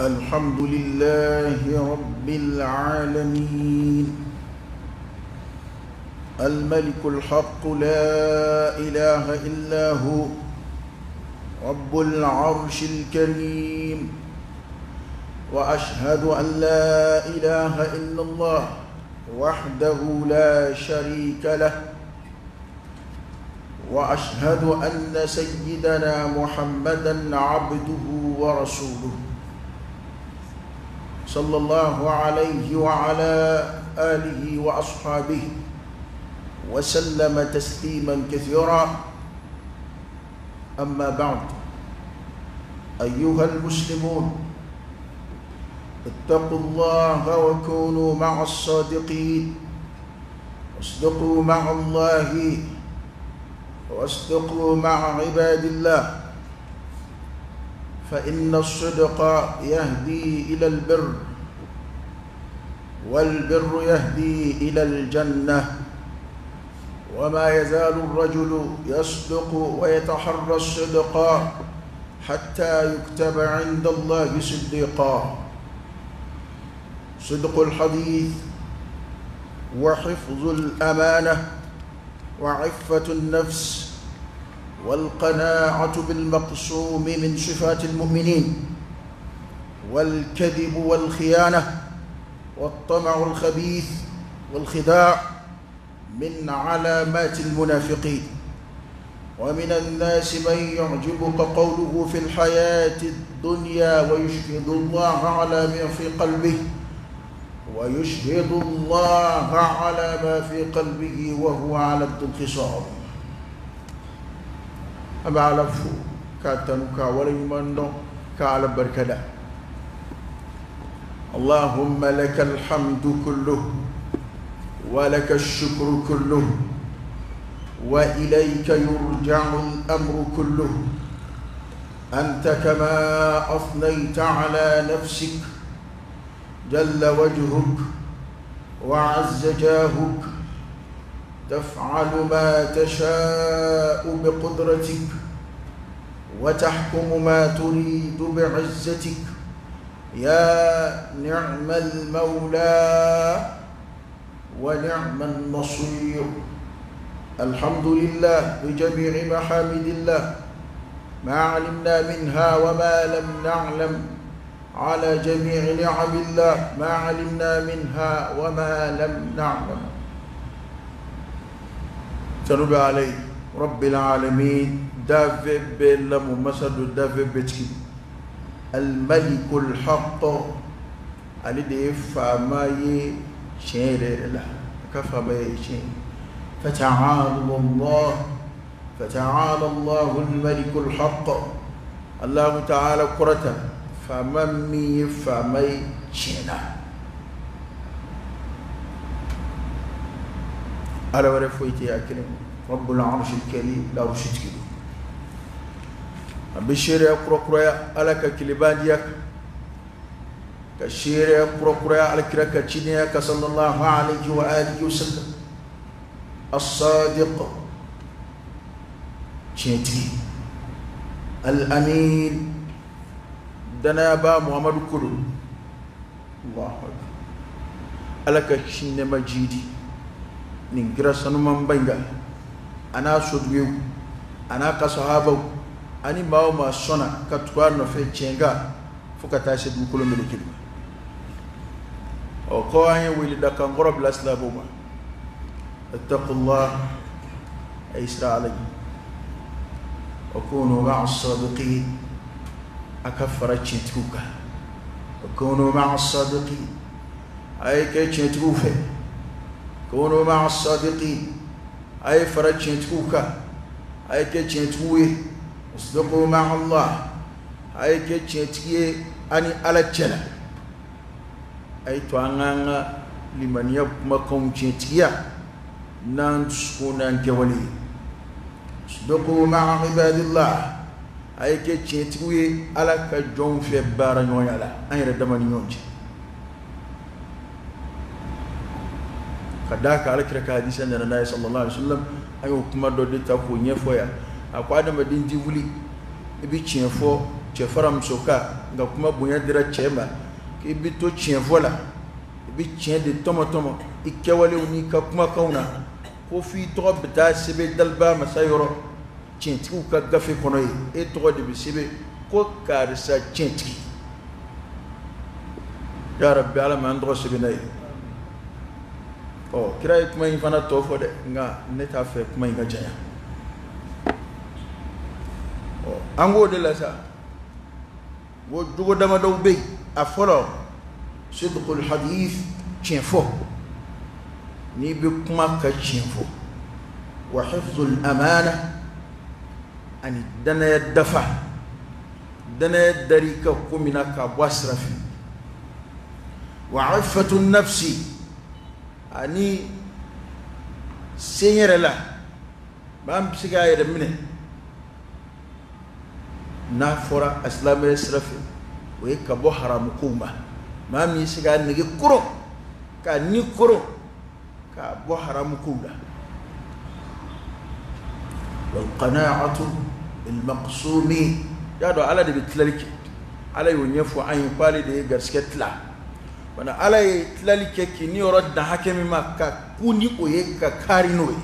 الحمد لله رب العالمين الملك الحق لا إله إلا هو رب العرش الكريم وأشهد أن لا إله إلا الله وحده لا شريك له وأشهد أن سيدنا محمدًا عبده ورسوله صلى الله عليه وعلى آله وأصحابه وسلم تسليما كثيرا. أما بعد، أيها المسلمون، اتقوا الله وكونوا مع الصادقين، واصدقوا مع الله واصدقوا مع عباد الله، فإن الصدق يهدي إلى البر، والبر يهدي إلى الجنة، وما يزال الرجل يصدق ويتحرى الصدق حتى يكتب عند الله صديقا. صدق الحديث وحفظ الأمانة وعفة النفس والقناعة بالمقسوم من صفات المؤمنين، والكذب والخيانة والطمع الخبيث والخداع من علامات المنافقين. ومن الناس من يعجبك قوله في الحياة الدنيا ويشهد الله على ما في قلبه ويشهد الله على ما في قلبه وهو على الخصام. أما على فو كاتنوكا وليمانو كعلى بركدا. اللهم لك الحمد كله ولك الشكر كله وإليك يرجع الأمر كله. أنت كما أثنيت على نفسك جل وجهك وعز جاهك، تفعل ما تشاء بقدرتك وتحكم ما تريد بعزتك. يا نعم المولى ونعم النصير. الحمد لله بجميع محامد الله، ما علمنا منها وما لم نعلم، على جميع نعم الله ما علمنا منها وما لم نعلم. تنبى علي رب العالمين دافع بلم مسد دافع بتكي الملك الحق على ديف ما يشير له كفى ما يشير. فتعالى الله الملك الحق. الله تعالى قرته فمن فمي شينا على ورفويتي يا كريم رب العرش الكريم لا رشد كده بشير قرقرا على كلبانيك كشير قرقرا على كركتشينيك صلى الله عليه وآله وسلم الصادق شيتي الأمين دنا با محمد كلو الله أكبر على كشين مجيدي نجرا سنمان بينغا أنا سوديو أنا كصحابه أني ما صنع كتوار نفع جنگا فكتاشد بكل ملكين أو قاهي ولد كان غرب لاسلابوما. اتقوا الله أيسر علي وكونوا مع الصادقين. أكفرت شنتوكا وكونوا مع الصادقين أي كشنتوفة. كونوا مع الصادقين أي فرت شنتوكا أي كشنتوه. اصدقوا مع الله أي كشنتيه أني على الجنة أي توانغا لمن يبمكم شنتيا نانسكونا كولي. اصدقوا مع عباد الله أي كتشيتوي على كجون في بارن ويالا أي ردمان يونج. كذاك على كرك حديث أن النبي صلى الله عليه وسلم أي حكمة دودي تكو نيفويا أقوى دم دين تقولي بيتشين فو cɛ fara muso kan nka kuma bonya dira cɛ ma k'i bi to tiɲɛ fɔ la i bi tiɲɛ de tɔmɔ i kɛwalew n'i ka kumakanw na ko f'i tɔgɔ bɛ taa sɛbɛn daliba masa yɔrɔ tiɲɛtigiw ka gafe kɔnɔ ye e tɔgɔ de bɛ sɛbɛn ko karisa tiɲɛtigi ya rabbi ala ma an tɔgɔ sɛbɛn n'a ye kira ye kuma in fana tɔ fɔ dɛ nka ne t'a fɛ kuma in ka janya an k'o de la sa ko jogo damadɔw bɛ yen a fɔlɔ sidqul hadith tiɲɛ fɔ n'i bɛ kuma ka tiɲɛ fɔ wa hifzul amana ani danaya dafa danaya dari ka ko min na ka bɔ a sira fɛ wa iffatu nafsi ani sen yɛrɛ la maa min bɛ se k'a yɛrɛ minɛ n'a fɔra a silamɛ sira fɛ o ye ka bɔ haramu kow ma maa min bɛ se k'a nege koron k'a ni koron k'a bɔ haramu kow la wal qana'atu bil maqsumi y'a dɔn ala de bɛ tilali kɛ ala y'o ɲɛfɔ an ye k'ale de ye garisigɛ tila bana ala ye tilali kɛ k'i ni yɔrɔ dan hakɛ min ma ka ku ni o ye ka kari n'o ye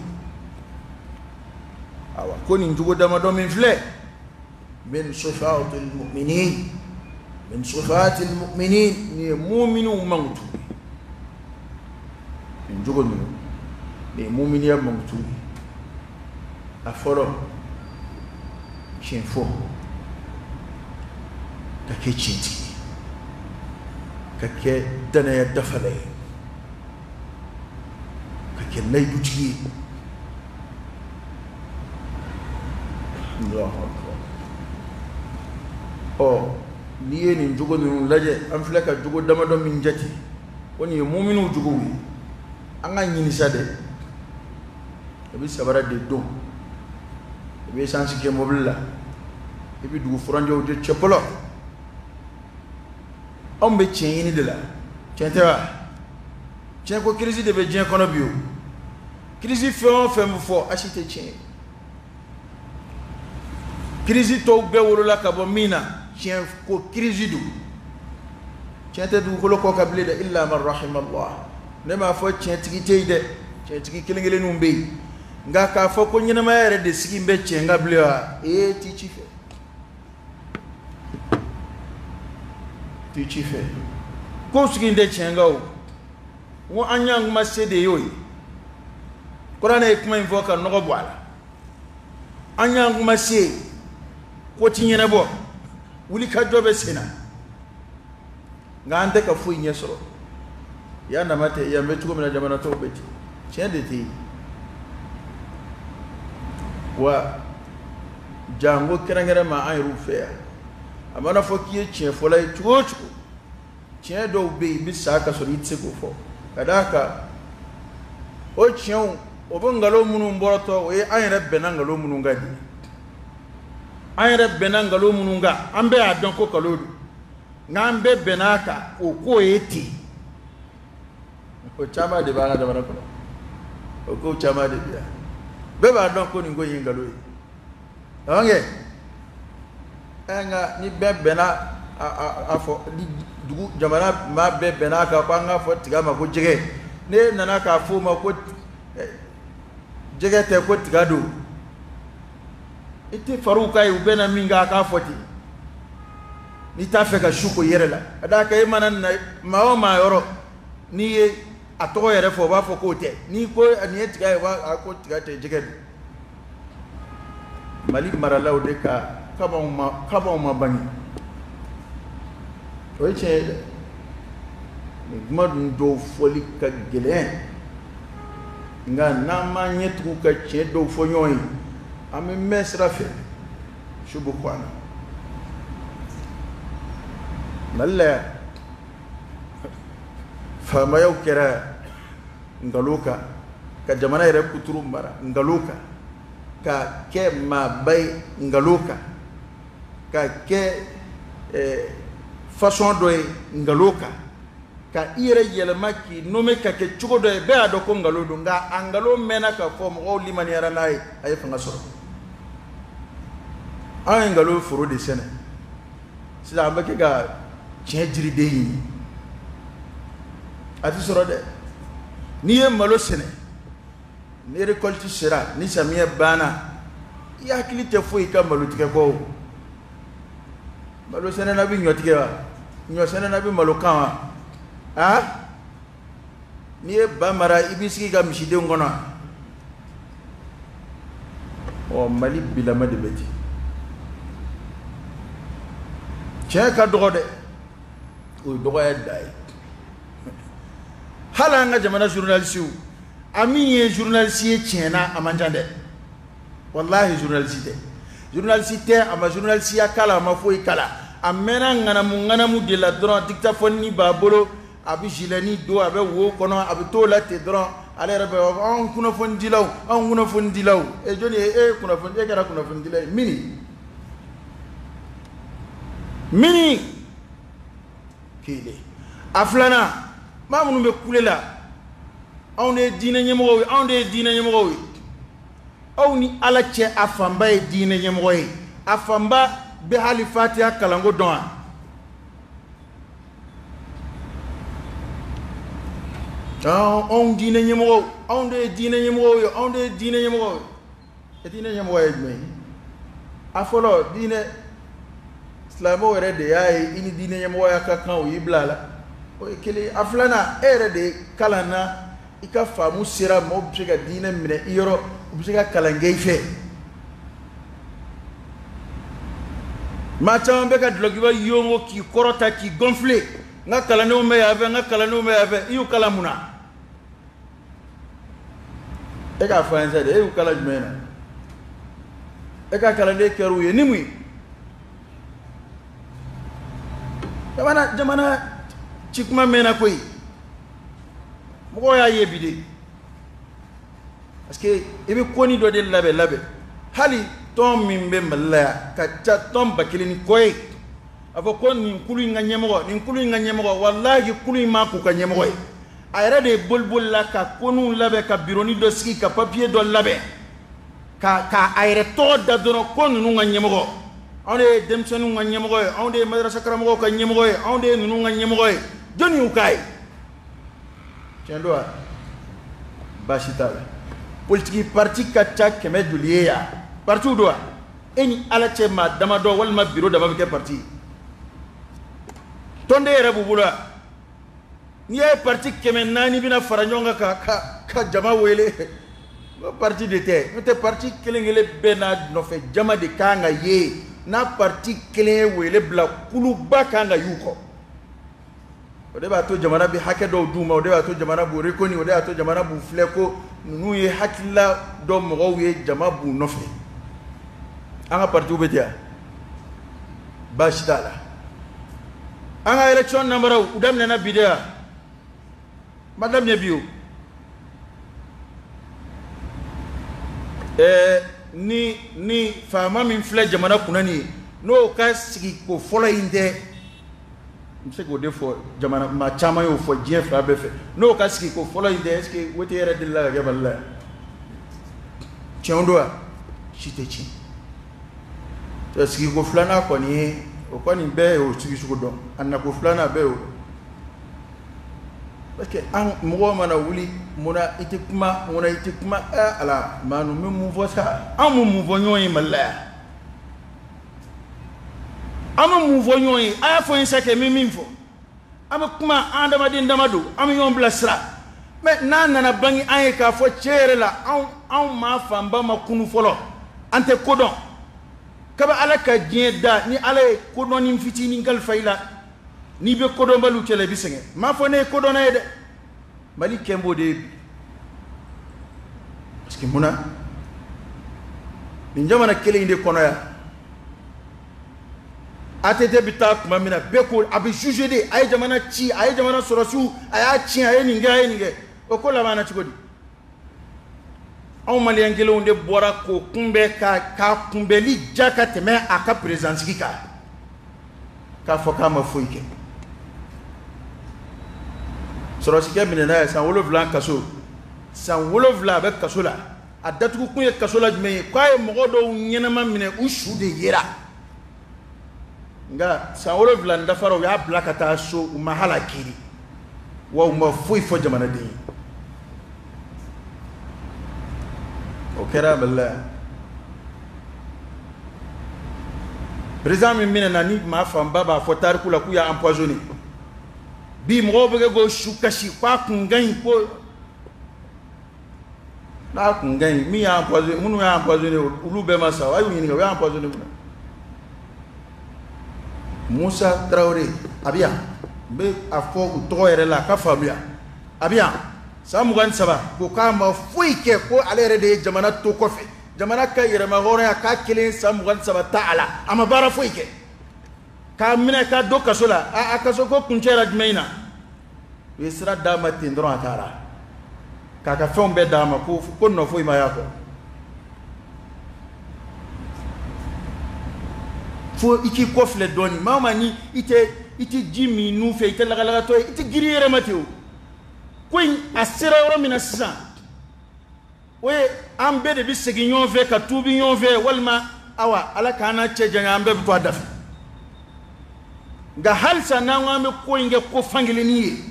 awa ko nin jogo damadɔ min filɛ min sifatil mu'minin ni ye mu'miniw mankutu nin jogo ninnu ni ye mu'miniya mankutu a fɔlɔ tiɲɛ fɔ ka kɛ tiɲɛtigi ka kɛ danaya dafala ye ka kɛ layidutigi ye n'i ye nin jogo ninnu lajɛ an filɛ ka jogo damadɔ min jate ko nin ye mu'miniw jogow ye an ka ɲini sa dɛ i bɛ sabara de don i bɛ essence kɛ mobili la i bɛ dugu furanjɛw de cɛ fɔlɔ anw bɛ tiɲɛ ɲini de la tiɲɛ tɛ wa tiɲɛ ko crise de bɛ diɲɛ kɔnɔ bi o crise fɛn o fɛn bɛ fɔ a si tɛ tiɲɛ crise tɔw bɛɛ wolola ka bɔ min na tiɲɛ ko crise don tiɲɛ tɛ dugukolo kɔ ka bilen dɛ illa man rahimallah ne m'a fɔ tiɲɛtigi tɛ yen dɛ tiɲɛtigi kelen kelenninw bɛ yen nka k'a fɔ ko ɲɛnamaya yɛrɛ de sigi bɛ tiɲɛ ka bilen wa ti ci fɛ ti ci fɛ ko sigi tɛ tiɲɛ ka o ngo an y'an kuma se de y'o ye kuranɛ ye kuma in fɔ ka nɔgɔ bɔ a la an y'an kuma se ko ti ɲɛnabɔ wuli ka jɔ bɛ sen na nka an tɛ ka foyi ɲɛ sɔrɔ ya nama tɛ yan bɛ cogo min na jamana tɔw bɛ ten tiɲɛ de tɛ yen wa jango kɛrɛnkɛrɛn ma an yɛrɛw fɛ yan a mana fɔ k'i ye tiɲɛ fɔla ye cogo o cogo tiɲɛ dɔw bɛ yen i bɛ sa ka sɔrɔ i tɛ se k'o fɔ ka d'a kan o tiɲɛw o bɛ nkalon minnu bɔrɔtɔ o ye an yɛrɛ bɛnna nkalon minnu kan de an yɛrɛ bɛnna nkalon minnu kan an bɛɛ y'a dɔn ko nkalon don nka an bɛɛ bɛnna a kan o k'o ye ten o caman de b'an ka jamana kɔnɔ o ko caman de bɛ yan bɛɛ b'a dɔn ko nin ko in ye nkalon ye awɔ kɛ nka ni bɛɛ bɛnna a fɔ dugu jamana maa bɛɛ bɛnna a kan ko an k'a fɔ tiga ma ko jɛgɛ ne nana k'a fɔ o ma ko jɛgɛ tɛ ko tiga don i tɛ far'u kan ye u bɛna min kɛ a k'a fɔ ten n'i t'a fɛ ka su ko i yɛrɛ la ka d'a kan e mana na maa o maa yɔrɔ n'i ye a tɔgɔ yɛrɛ fɔ o b'a fɔ k'o tɛ n'i ko nin ye tiga ye u b'a ko tiga tɛ jɛgɛ don Mali maralaw de ka kabaw ma bange o ye tiɲɛ ye dɛ nin kuma dun dɔw fɔli ka gɛlɛn nka n'an m'an ɲɛ tugu ka tiɲɛ dɔw fɔ ɲɔgɔn ye an bɛ mɛn sira fɛ su bɛ kɔn a la Mali la yan faamayaw kɛra nkalon kan ka jamana yɛrɛ kuturu mara nkalon kan ka kɛ maaba ye nkalon kan ka kɛ façon dɔ ye nkalon kan ka i yɛrɛ yɛlɛma k'i nommé ka kɛ cogo dɔ ye bɛɛ y'a dɔn ko nkalon don nka a nkalon mɛnna ka fɔ mɔgɔw limaniyara n'a ye a ye fanga sɔrɔ an ye nkalon foro de sɛnɛ sisan an bɛ kɛ ka tiɲɛ jiriden ɲini a ti sɔrɔ dɛ n'i ye malo sɛnɛ ni récolte sera ni samiyɛ banna i hakili tɛ foyi ka malo tigɛ kɔ malo sɛnɛ na bɛ ɲɔ tigɛ wa ɲɔ sɛnɛ na bɛ malo kan wa a n'i ye ba mara i b'i sigi ka misidenw kɔnɔ Mali bilama de bɛ ten tiɲɛ ka dɔgɔ dɛ o ye dɔgɔya da ye hali an ka jamana journaliste a min ye journaliste ye tiɲɛna a man ca dɛ wallahi journaliste tɛ a ma journaliste ya kala a ma foyi kala a mɛnna ŋanamu de la dɔrɔn dictaphone b'a bolo a bɛ gilets don a bɛ wo kɔnɔ a bɛ t'o la ten dɔrɔn ale yɛrɛ bɛ anw kunnafonidilaw jɔnni ye kunnafoni e kɛra kunnafonidila ye mini kelen a filanan maa minnu bɛ kule la anw de ye diinɛ ɲɛmɔgɔw ye aw ni ala cɛ a fanba ye diinɛ ɲɛmɔgɔ ye a fanba bɛ hali fatiha kalanko dɔn wa anw diinɛ ɲɛmɔgɔw anw de ye diinɛ ɲɛmɔgɔw ye diinɛ ɲɛmɔgɔ ye jumɛn ye a fɔlɔ diinɛ silamɛw yɛrɛ de y'a ye i ni diinɛ ɲɛmɔgɔya ka kan o y'i bila a la o ye kelen a filanan e yɛrɛ de kalan na i ka faamu sera maaw bɛ se ka diinɛ minɛ i yɔrɔ u bɛ se ka kalan kɛ i fɛ maa caman bɛ ka dulokiba yongo k'i kɔrɔta k'i gonfler n ka kalandenw bɛ yan fɛ i y'u kalan mun na e k'a fɔ an ye de e y'u kalan jumɛn na e ka kalanden kɛra u ye ni mun ye jamana ci kuma mɛnna koyi mɔgɔw y'a ye bi de parce que i bɛ koni dɔ de labɛn hali tɔn min bɛ Mali la yan ka ca tɔn 1000 ni kɔ ye a fɔ ko nin kulu in ka ɲɛmɔgɔ wallahi kulu in ma k'u ka ɲɛmɔgɔ ye a yɛrɛ de ye boli la ka koniw labɛn ka bironi dɔ sigi ka papier dɔ labɛn ka a yɛrɛ tɔgɔ da dɔrɔn ko ninnu ka ɲɛmɔgɔ anw de ye denmisɛnninw ka ɲɛmɔgɔ ye anw de ye madrasa karamɔgɔw ka ɲɛmɔgɔ ye anw de ye ninnu ka ɲɛmɔgɔ ye jɔnni y'u k'a ye tiɲɛ don wa baasi t'a la politiki parti ka ca 100 joli ye yan partiw don wa e ni ala cɛ maa damadɔ walima biro dama bɛ kɛ parti tɔnden yɛrɛ b'u bolo n'i ye parti 400 bɛna fara ɲɔgɔn kan ka jama wele o parti de tɛ n'o tɛ parti kelen bɛɛ n'a nɔfɛ jama de kan ka ye n'a parti kelen ye wele bila kuluba kan ka y'u kɔ o de b'a to jamana bɛ hakɛ dɔw d'u ma o de b'a to jamana b'u reconi o de b'a to jamana b'u filɛ ko ninnu ye hakilila dɔ mɔgɔw ye jama b'u nɔfɛ an ka partiw bɛ ten baasi t'a la an ka élection namaraw u daminɛna bi de ma daminɛ bi o ni faama min filɛ jamana kunna nin ye n'o ka sigi ko fɔlɔ in tɛ n bɛ se k'o de fɔ jamana maa caman y'o fɔ diɲɛ fila bɛɛ fɛ n'o ka sigi ko fɔlɔ in tɛ est ce que wote yɛrɛ delila ka kɛ Mali la yan tiɲɛ don wa si tɛ tiɲɛ sigi ko filanan kɔni ye o kɔni bɛɛ y'o sigi sugu dɔn a nako filanan bɛɛ y'o parce que an mɔgɔw mana wuli munna i tɛ kuma ala maa nu bɛ mun fɔ sa an bɛ mun fɔ ɲɔgɔn ye Mali la yan an bɛ mun fɔ ɲɔgɔn ye a y'a fɔ n sa kɛ min fɔ an bɛ kuma an adamaden dama don an bɛ ɲɔgɔn bilasira mais n'a nana bange an ye k'a fɔ tiɲɛ yɛrɛ la anw maa fanba ma kunu fɔlɔ an tɛ kodɔn kabi ala ka diɲɛ da ni ala ye kodɔnni fitinin kalifa i la n'i bɛ kodɔnbaliw cɛla i bɛ sɛgɛn m'a fɔ ne ye kodɔnna ye dɛ Mali kɛn b'o de ye parce que munna nin jamana kelen in de kɔnɔ yan ATT bɛ taa tuma min na bɛɛ ko a bɛ juger de a ye jamana ci a ye jamana sɔrɔsiw a y'a tiɲɛ a ye nin kɛ o ko laban na cogo di anw maliyɛn kelenw de bɔra k'o kunbɛn k'a kunbɛnli ja ka tɛmɛ a ka présidentsigi kan k'a fɔ k'a ma foyi kɛ sɔrɔsikɛ minɛna ye san 7 kaso san 7 a bɛ kaso la a datugu kun ye kaso la jumɛn ye k'a ye mɔgɔ dɔw ɲɛnama minɛ u su de yera nga san wolofila dafara u y'a bila ka taa so u ma hala kiri wa u ma foyi fɔ jamanaden ye o kɛra bala président min minɛna ni maa fanba b'a fɔ tariku la k'u y'a empoisonné bi mɔgɔw bɛ kɛ ko su kasi k'a kun ka ɲi ko n'a kun ka ɲi min y'a empoisonné minnu y'a empoisonné olu bɛɛ ma sa a y'u ɲininka u y'a empoisonné mun na Musa Traoré a bɛ yan n bɛ a fɔ u tɔgɔ yɛrɛ la a ka faamuya a bɛ yan san 23 ko k'a ma foyi kɛ ko ale yɛrɛ de ye jamana to kɔfɛ jamana ka yɛrɛma hɔrɔnya k'a kelen san 23 ta a la a ma baara foyi kɛ k'a minɛ k'a don kaso la a kaso ko kuncɛ yɛrɛ jumɛn in na u ye sira d'a ma ten dɔrɔn a taara k'a ka fɛnw bɛɛ d'a ma ko nɔ foyi ma y'a kɔ fo i k'i kɔfilɛ dɔɔnin maa o maa ni i tɛ ji min nun fɛ i tɛ lagalagatɔ ye i tɛ giri i yɛrɛ ma ten o ko in a sera yɔrɔ min na sisan o ye an bɛɛ de bɛ segin ɲɔgɔn fɛ ka tuubi ɲɔgɔn fɛ walima awa ala k'an n'a cɛ janya an bɛɛ bɛ to a da fɛ nka halisa n'an ko an bɛ ko in kɛ ko fankelenni ye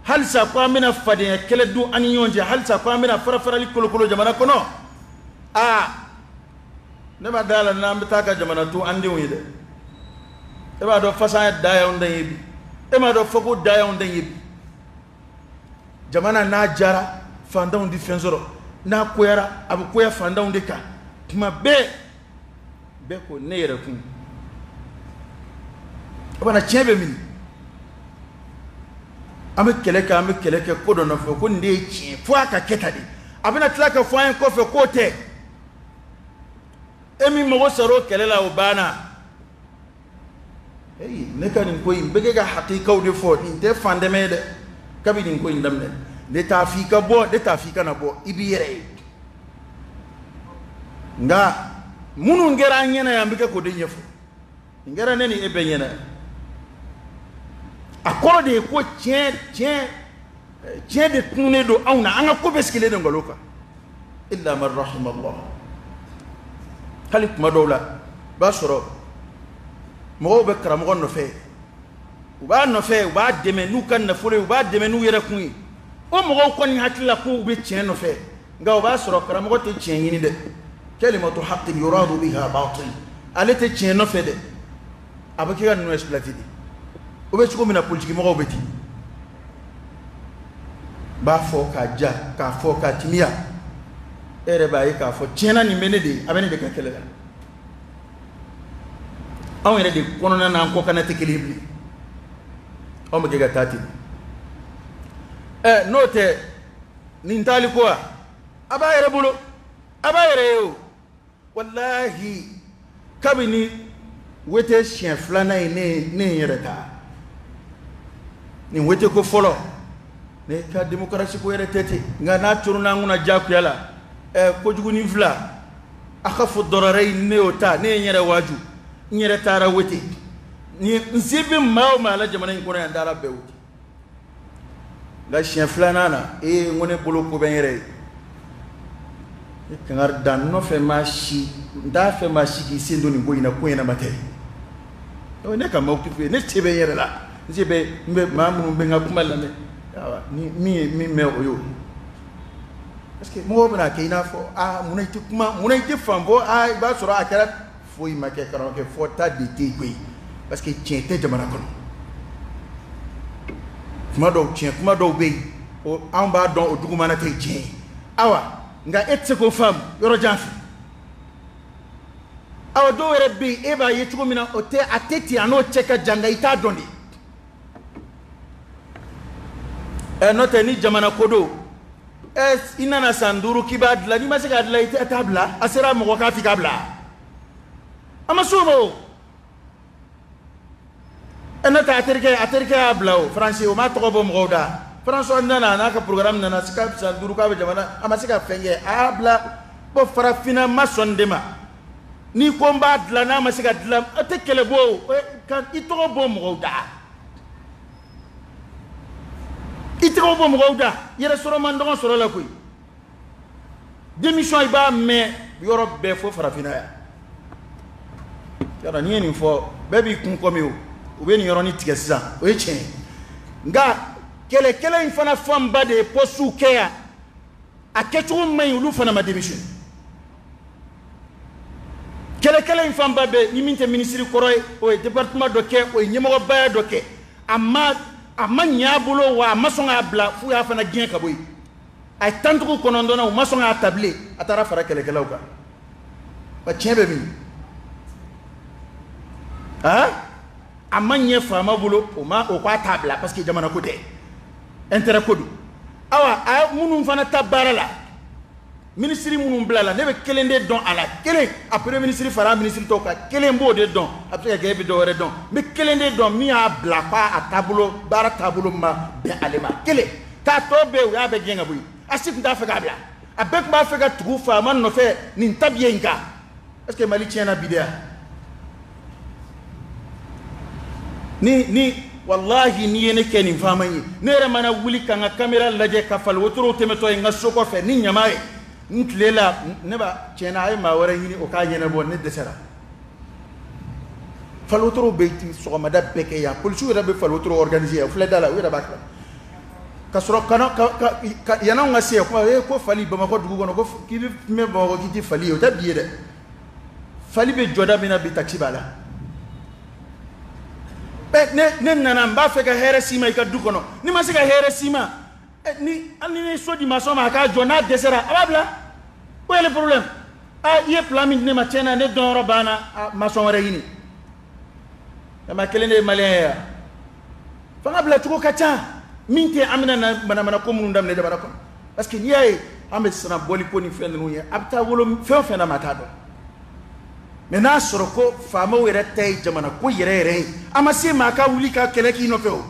halisa ko an bɛna fadenya kɛlɛ dun an ni ɲɔgɔn cɛ halisa ko an bɛna fara-farali kolokolo jamana kɔnɔ ne ma da la n'an bɛ taa ka jamana to an denw ye dɛ e b'a dɔn fasa ye da y'anw den ye bi e m'a dɔn fɔ ko da y'anw den ye bi jamana n'a jara fantanw di fɛn sɔrɔ n'a koyara a bɛ koya fantanw de kan tuma bɛɛ ko ne yɛrɛ kun o bana tiɲɛ bɛ min an bɛ kɛlɛ kɛ ko dɔ nɔfɛ ko nin de ye tiɲɛ fo a ka kɛ tan de a bɛna tila ka fɔ an ye kɔfɛ k'o tɛ e min mago sara o kɛlɛ la o banna ne ka nin ko in bɛɛ kɛ ka hakikaw de fɔ nin tɛ fandɛmɛ ye dɛ kabi nin ko in daminɛ ne t'a fɔ i ka bɔ ne t'a fɔ i kana bɔ i b'i yɛrɛ ye nka minnu kɛra an ɲɛna yan an bɛ kɛ k'o de ɲɛfɔ nin kɛra ne ni e bɛɛ ɲɛna a kɔrɔ de ye ko tiɲɛ de tununnen don anw na an ka ko bɛɛ sigilen don nkalon kan illa man rahimallah hali kuma dɔw la i b'a sɔrɔ mɔgɔw bɛ karamɔgɔ nɔfɛ u b'a nɔfɛ u b'a dɛmɛ n'u ka nafolo ye u b'a dɛmɛ n'u yɛrɛ kun ye o mɔgɔw kɔni hakili la ko u bɛ tiɲɛ nɔfɛ nka o b'a sɔrɔ karamɔgɔ tɛ tiɲɛ ɲini dɛ kalimatu haqqin yuradu biha batil ale tɛ tiɲɛ nɔfɛ dɛ a bɛ kɛ ka ninnu exploiter de o bɛ cogo min na politique mɔgɔw bɛ ten b'a fɔ k'a ja k'a fɔ k'a timiya e yɛrɛ b'a ye k'a fɔ tiɲɛna nin bɛ ne de a bɛ ne de ka kɛlɛ la anw yɛrɛ de kɔnɔna n'an kɔ kana tɛ kelen bilen anw bɛ kɛ ka taa ten n'o tɛ nin taali ko a b'a yɛrɛ bolo a b'a yɛrɛ ye o walahi kabini wete siɲɛ filanan ye ne ye yɛrɛ ta nin wete ko fɔlɔ ne ka démocratie ko yɛrɛ tɛ ten nka n'a coronna an kunna diyagoya la kojugu ni fila a ka fɔ dɔrɔrɛ yi ne y'o ta ne ye n yɛrɛ waaju n yɛrɛ taara wete n se bɛ maa o maa la jamana in kɔnɔ yan n taara bɛɛ wete nka siɲɛ filanan na n ko ne bolo ko bɛ n yɛrɛ ye ne kangari da n nɔfɛ maa si n t'a fɛ maa si k'i sen don nin ko in na ko ɲɛnama tɛ ne ka mawkifu ye ne se bɛ n yɛrɛ la n se bɛ n bɛ maa minnu bɛ n ka kuma lamɛn ni min ye min mɛn o ye o parce que mɔgɔw bɛna kɛ i n'a fɔ munna i tɛ kuma munna i tɛ fan fɔ i b'a sɔrɔ a kɛra foyi ma kɛ karamɔgɔkɛ fɔta de tɛ yen koyi parce que tiɲɛ tɛ jamana kɔnɔ kuma dɔw bɛ yen anw b'a dɔn o dugumana tɛ tiɲɛ ye awa nka e tɛ se k'o faamu yɔrɔ jan fɛ awa dɔw yɛrɛ bɛ yen e b'a ye cogo min na o tɛ a tɛ ten a n'o cɛ ka jan nka i t'a dɔn de n'o tɛ ni jamana ko don i nana san 5 k'i b'a dilan n'i ma se k'a dilan i t'a bila a sera mɔgɔ k'a f'i k'a bila a ma s'o ma o n'o tɛ a terikɛ y'a bila o faransi o m'a tɔgɔ bɔ mɔgɔw da faransi nana n'a ka programme nana san 5 k'a bɛ jamana a ma se ka fɛn kɛ a y'a bila ko farafinna ma sɔn de ma n'i ko n b'a dilan n'a ma se ka dilan a tɛ kɛlɛ bɔ o i tɔgɔ bɔ mɔgɔw da i tɔgɔ bɔ mɔgɔw da yɛrɛ sɔrɔ man dɔgɔ sɔrɔ la koyi démission i b'a mɛn yɔrɔ bɛɛ fo farafinna yan yara ni eni fo bebi kun komi o be ni yoro ni tigesa o echen nga kele infana famba de posu kea aketu mai ulu fana ma démission kele infamba be ni minte ministre koroy o département do ke o nyemo baya do ke amma nyabulo wa masonga bla fu ya fana gien kaboy ay tantu ko konondona o masonga table atara fara kele uka ba chebe mi amma nye fama bulo o kwa tabla parce que jamana ko de intérêt kodu awa ay munum fana tabara la ministre munum blala ne be kelende don ala kele après ministre fara ministre toka kele mbo de don après gebe do re don me kelende don mi a bla pa a tabulo bara tabulo ma be alema kele ta to be ya be genga buyi asik nda fe gabla abek ba fe ga tugu fama no fe ni tabiye nka est-ce que mali tiena bidea ni wallahi ni yene keni famanyi nere mana wuli kanga kamera laje kafal wotoro temeto nga soko fe ni nyamae ntlela neba chena ay ma wara yini o ka yene bon ne desera fal wotoro beyti so ma da beke ya police wera be fal wotoro organiser fle dala wera bakla kasro kana yana nga se ko fali bama ko dugu gono ko ki me bo ko ki fali o ta biye de fali be joda bina bi taxi bala ne nana mba fe ka here sima ika dukono ni ma se ka here sima ni ani so di maso ma ka jona desera ababla o le problème ye planning ne ma tena ne don robana maso wara yini ma kelene malaya fa ngabla tuko kacha minte amina na mana ko mun ndam ne dabara ko parce que ni ay ambe sana boli ko ni fen no ye abta wolo fe na mata do mena soroko fama wera tay jamana ko yere amasi maka wuli ka kele ki no feo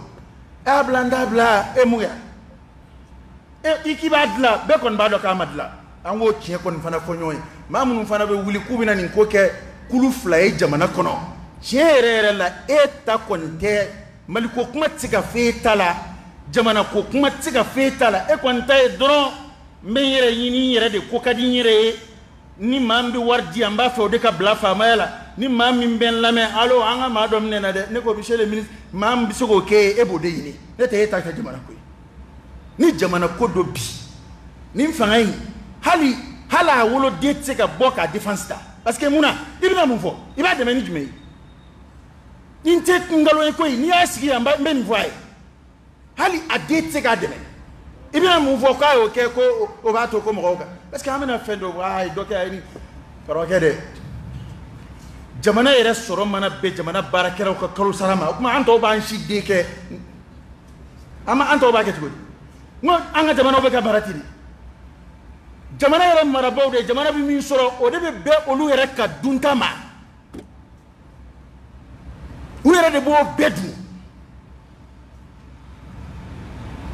ablanda bla emuya ikibadla be kon bado ka madla anwo tie kon fana fonyoy mamun fana be wuli kubina nin ko ke kulu fly jamana kono chere la eta kon te maliko kuma tiga fetala jamana ko kuma tiga fetala e kon tay dron mbeyere yini yere de ko kadi yere ni mambi wardi amba fe o de ka bla famayala ni mammi ben lame alo anga ma dom nena de ne ko monsieur le ministre mambi sogo ke e bode yini ne te ta ka jamana ko ni jamana ko do bi ni mfangai hala wolo de te ka boka defense ta parce que muna ibina mun fo iba de meni jumei inte ngalo e ko ni asigi amba ben voye hali a de te ka de meni ibina mun fo ka o ke ko o ba to ko mo ka parce que amena fendo ay doke ay ni karoke de jamana yere soro mana be jamana barakero ko kalu sarama kuma anto ba anshi deke ama anto ba ke tugo no anga jamana be ka baratiri jamana yere marabo de jamana bi min soro o de be olu yere ka duntama u yere de bo bedu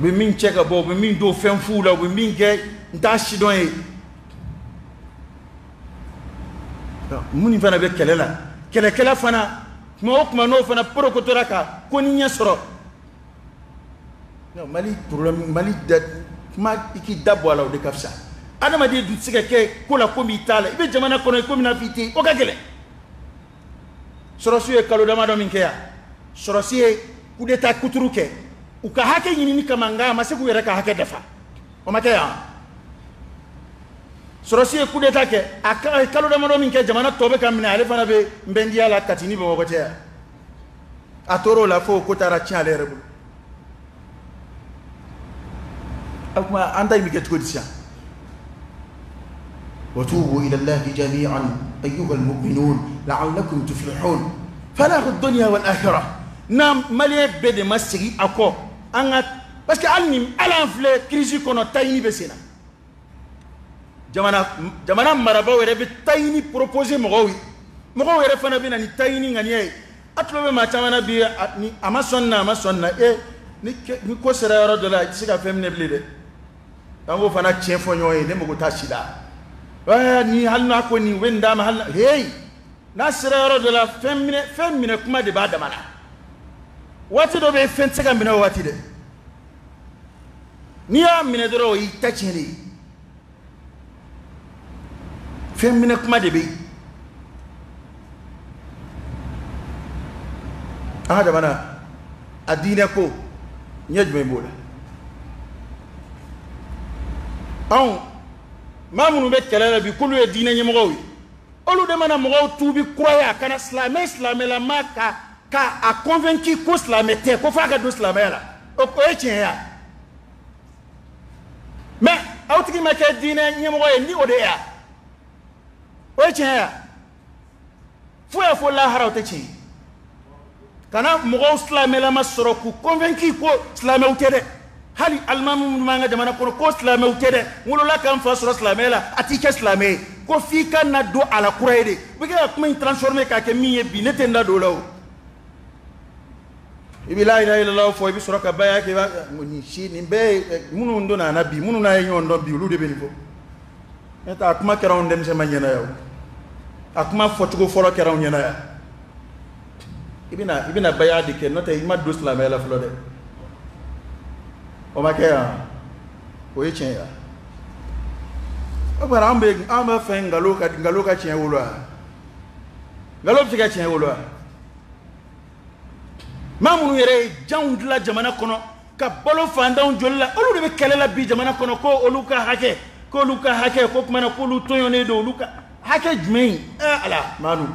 be min cheka bo be min do fen fula be min ge ndashi don e muni fana be kele fana kuma no fana prokotora ka ko ni nya soro no mali problème mali da ma iki dabo ala de kafsa adama de du sika ke ko la komi tala ibe jamana kono komi na fiti o ka gele soro suye kalo dama do min ke ya soro siye ku de ta kuturu ke u ka hake yini ni kamanga ma se ku yere ka hake defa o ma ke ya sorosi e coup d'état ke aka kalo da mado min ke jamana tobe kam na ale fana be mbendi ala katini bo ko te atoro la fo ko tara tiale rebu akuma anda mi ke to disia وتوبوا إلى الله جميعا أيها المؤمنون لعلكم تفلحون فلاح الدنيا والآخرة نام ملي بد مسري أكو أنغا بس كأني ألان فلي كريزي كونو تايني بسينا jamana maraba were be tayini proposer mogo were fana be na ni tayini ngani e atlo be ma chamana bi ni amasonna ni ko sera yoro de la sika femne blide tango fana chefo nyoy ne mogo tashida wa ni halna ko ni wenda ma halna hey na sera yoro de la femne kuma de ba da mana wati do be fen sika mina wati de ni ya mine doro yi tachini femine kuma de be aha jamana adina ko nyejme bola aw mamunu be kelala bi kulu e dina nyemo wi olu de mana mo tubi croya kana islamé la maka ka a convaincu ko islamé te ko fa ga do islamé la o ko e tien ya mais awtiki ma ke dina nyemo ni o de ya o e tien ya fo ya fo la harawte tien kana mo islamé la masoro ku convaincu ko islamé o tede hali almamu manga jamana ko islamé o tede ngolo la kan fa soro islamé la atike islamé ko fi kan na do ala kurayde bi ga kuma transformer ka ke miye bi nete nda do law ibi la ilaha illallah fo ibi soro ka baya ke ba ni shi ni be munu ndo na nabi munu na yin ndo bi lu de be ni fo eta kuma kera on dem se manyana yaw akuma fotugo foro kera on nyana ya ibina baya de ke note ima do islamé la flo de o ma ke ya o ye chen ya abara ambe amba fe ngalo ka chen wolo ngalo fi ka chen wolo mamunu yere jawndla jamana kono ka bolo fandaw jolla olu de be kelela bi jamana kono ko oluka hake ko kuma na ko lu toyone do oluka hake jmei ala manu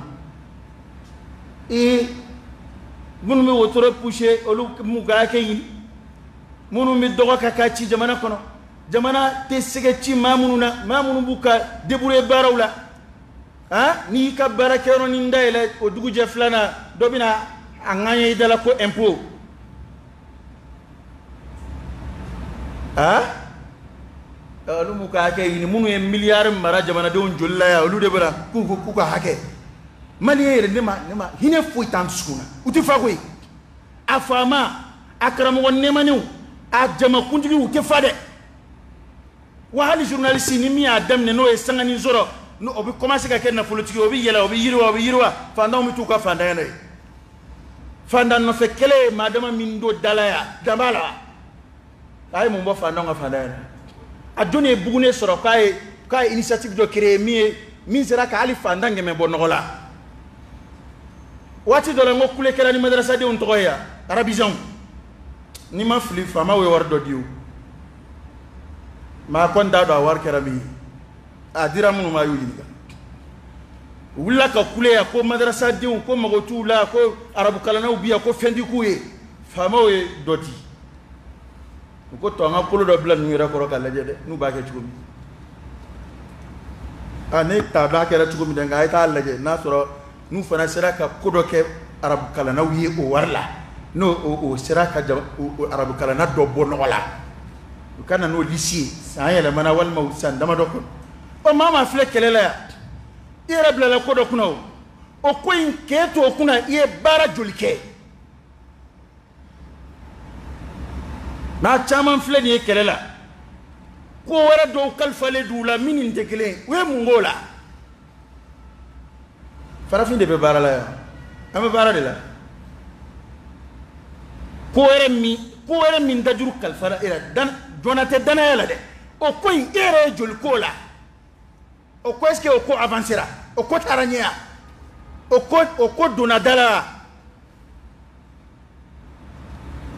munu mi wotoro pushe olu muga ke yin munu mi dogo ka ci jamana kono jamana te sege ci mamunu buka debure barawla ni ka barakero ni ndayla o dugu je flana dobina anganye dala ko impôt olu muka ke yin munu e milliard mara jamana don jolla ya olu de bara ku ka hake mali yere nema hine foi tam skuna uti fagwe afama akramu wonne maniu a jama kunjigi uke fade wa hali journaliste ni mi adam ne no e sangani zoro no obi commencer ka ken na politique obi yela obi yirwa fanda mi tuka fanda yana fanda no fe kele madama min do dalaya dabala ay mo bo fanda nga fanda yana adone bugune soro kai initiative do créer mi sera ka ali fanda ngeme bo nogola wati do la ngokule kala ni madrasa de on toya arabisant ni ma fili fama we war do diu ma konda do war kerabi adira munu ma yuli wula ka kule ya ko madrasa de on ko magotu la ko arabu kala na ubiya ko fendi kuye fama we doti ko to nga polo do blan ni rakoro kala jede nu ba ke chugumi ane tabla ke ra chugumi de nga ita laje na soro nu fana sera ka kodo ke arabu kala na wiye o warla no o sera ka arabu kala na do bono wala kana no lycée sayela mana wal mawsan dama do ko o mama fle kelela ya ira bla la kodo kuno o ko in keto kuna ye bara julike na chaman fle ni kelela ko wara do kalfale dula minin tekele we mungola farafin de be bara la ya am bara de la ko wara min dajuru kalfala ira dan donate dana yala de o ko in ere jol kola o ko est-ce que o ko avancera o ko taranya o ko donadala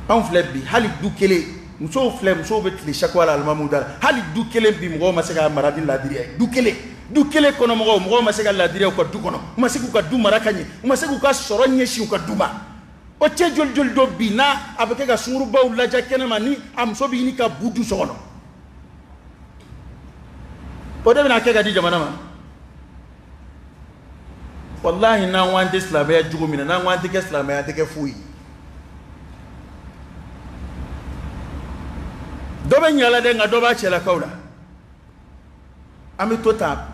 on flebi hali dukele muso betli chakwala almamudala hali dukele bi mo ma sega maradi la dire dukele kono mo ma sega la dire ko dukono ma segu ka du marakanye ma segu ka soro nyeshi ka duma o che jol do bina abeke ga sunguru baw la jakena mani am so bi ni ka budu sono o de na ke ga di jamana ma wallahi na wande islamaya jugo mina na wande ke islamaya te ke fuyi do be nyala de nga do ba chela kawla ami tota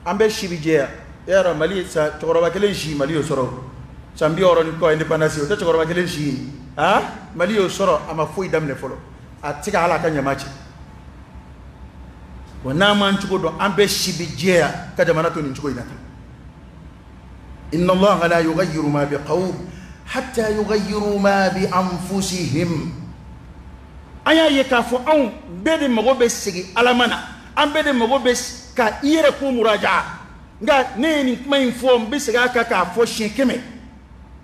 ambe shibije ya mali sa toroba kelen shi mali yo soro sambi oro ni ko independence o te toroba kelen shi mali yo soro ama fuyi damne folo atika ala kan yamachi wana man chugo do ambe shibije ka jamana to ni chugo inata inna allaha la yughayyiru ma biqawm hatta yughayyiru ma bi anfusihim aya ye ka fo on bede mago be sigi alamana an bede mago be ka yere ko muraja nga ne ni kuma info be siga ka fo shin keme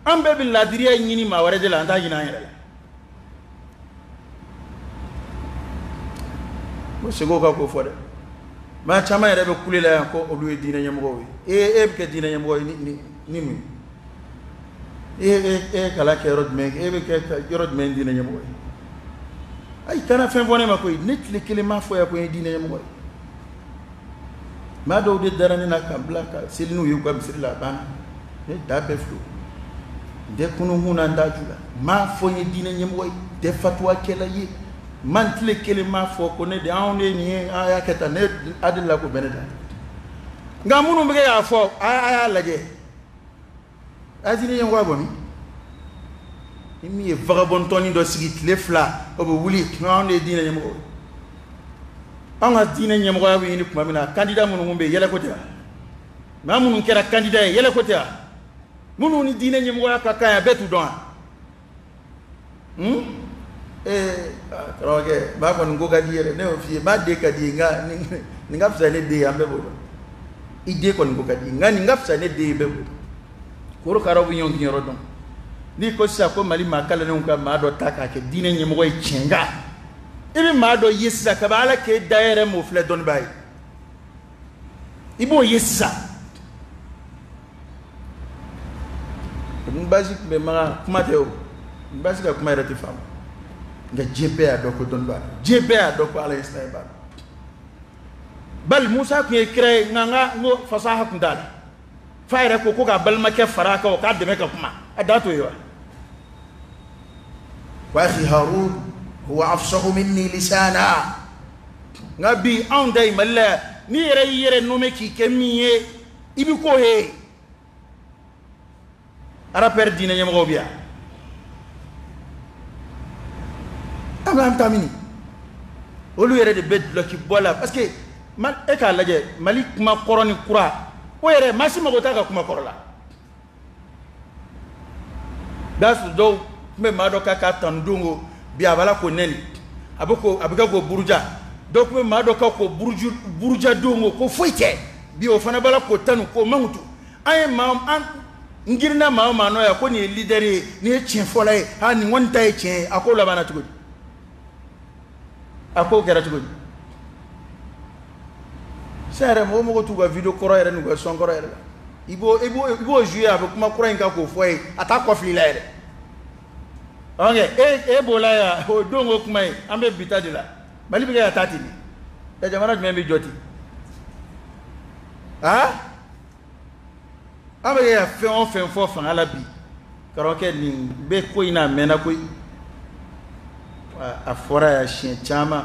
an bɛɛ bɛ laadiriya ɲini maa wɛrɛ de la an t'a ɲini an yɛrɛ la ko sego ka ko fɔ dɛ maa caman yɛrɛ bɛ kule la yan ko olu ye diinɛ ɲɛmɔgɔw ye e bɛ kɛ diinɛ ɲɛmɔgɔ ye ni mun e kala kɛ yɔrɔ jumɛn e bɛ kɛ yɔrɔ jumɛn diinɛ ɲɛmɔgɔ ye ayi kana fɛn fɔ ne ma koyi ne tile kelen m'a fɔ yan ko n ye diinɛ ɲɛmɔgɔ ye maa dɔw de dara ne na ka bila ka seli n'u ye u ka misiri la a banna ne da bɛɛ filo n tɛ kunukun na n t'a ju la m'a fɔ n ye diinɛ ɲɛmɔgɔ ye n tɛ fatuwa kɛla ye man tile kelen m'a fɔ ko ne de anw de nin ye a y'a kɛ tan ne a delila ko bɛ ne da nka minnu bɛ kɛ k'a fɔ a y'a lajɛ a ye diinɛ ɲɛmɔgɔ bɔ min ni min ye vagabɔntɔni dɔ sigi tile fila o bɛ wuli anw de ye diinɛ ɲɛmɔgɔ ye an ka diinɛ ɲɛmɔgɔya bɛ ɲini tuma min na candidat minnu bɛ yen yɛlɛ ko tɛ wa maa minnu kɛra candidat ye yɛlɛ ko tɛ wa minnu ni diinɛ ɲɛmɔgɔya ka kan yan bɛɛ t'u dɔn wa karamɔgɔkɛ maa kɔni ko ka di yɛrɛ ne y'o f'i ye maa den ka di ye nka nin ka fisa ne den ye an bɛɛ b'o dɔn i den kɔni ko ka di nka nin ka fisa ne den ye bɛɛ b'o dɔn korokaraw bɛ ɲɔgɔn yɔrɔ dɔn n'i ko sisan ko Mali maa kalannenw ka maa dɔ ta k'a kɛ diinɛ ɲɛmɔgɔ ye tiɲɛ nka i bɛ maa dɔ ye sisan kabi Ala k'e da yɛrɛ m'o filɛ dɔnnibaa ye i b'o ye sisan n basi tun bɛ maga kuma tɛ o n basi ka kuma yɛrɛ tɛ faamu nka diɲɛ bɛɛ y'a dɔn ko dɔnnibaa diɲɛ bɛɛ y'a dɔn ko Ala ye sinaya b'a la bali Musa tun ye kira ye nka n ko fasaha tun t'a la fa yɛrɛ ko k'a balimakɛ fara a kan o k'a dɛmɛ ka kuma a da t'o ye wa wa akhi Harun huwa afsahu minni lisana nka bi anw da Mali la n'i yɛrɛ y'i yɛrɛ nommé k'i kɛ min ye i bɛ k'o ye RPR diinɛ ɲɛmɔgɔw bɛ yan an b'an ta mini olu yɛrɛ de bɛ duloki bɔ la parce que e k'a lajɛ Mali kuma kɔrɔ ni kura o yɛrɛ maa si mago t'a ka kuma kɔrɔ la dasu dɔw tun bɛ maa dɔ k'a tanu don ko bi a b'a la ko nɛni a bɛ kɛ ko buruja dɔw tun bɛ maa dɔ ka ko buruja don ko foyi tɛ bi o fana b'a la ko tanu k'o mankutu an ye maa n girinna maa o maa nɔ yan ko nin ye leader ye nin ye tiɲɛ fɔla ye nin kɔni ta ye tiɲɛ ye a ko labanna cogo di a ko kɛra cogo di sisan yɛrɛ mɔgɔ mɔgɔ t'u ka video kɔrɔ yɛrɛ n'u ka son kɔrɔ yɛrɛ la i b'o jouer a bɛ kuma kura in kan k'o fɔ ye a t'a kɔfili la yɛrɛ ok e b'o la yan o don ko kuma ye an bɛ bita de la Mali bɛ kɛ ka taa ten de jamana jumɛn bɛ jɔ ten an bɛ kɛ ka fɛn o fɛn fɔ fanga la bi karamɔgɔkɛ nin bɛ ko in na a mɛnna koyi a fɔra yan siɲɛ caman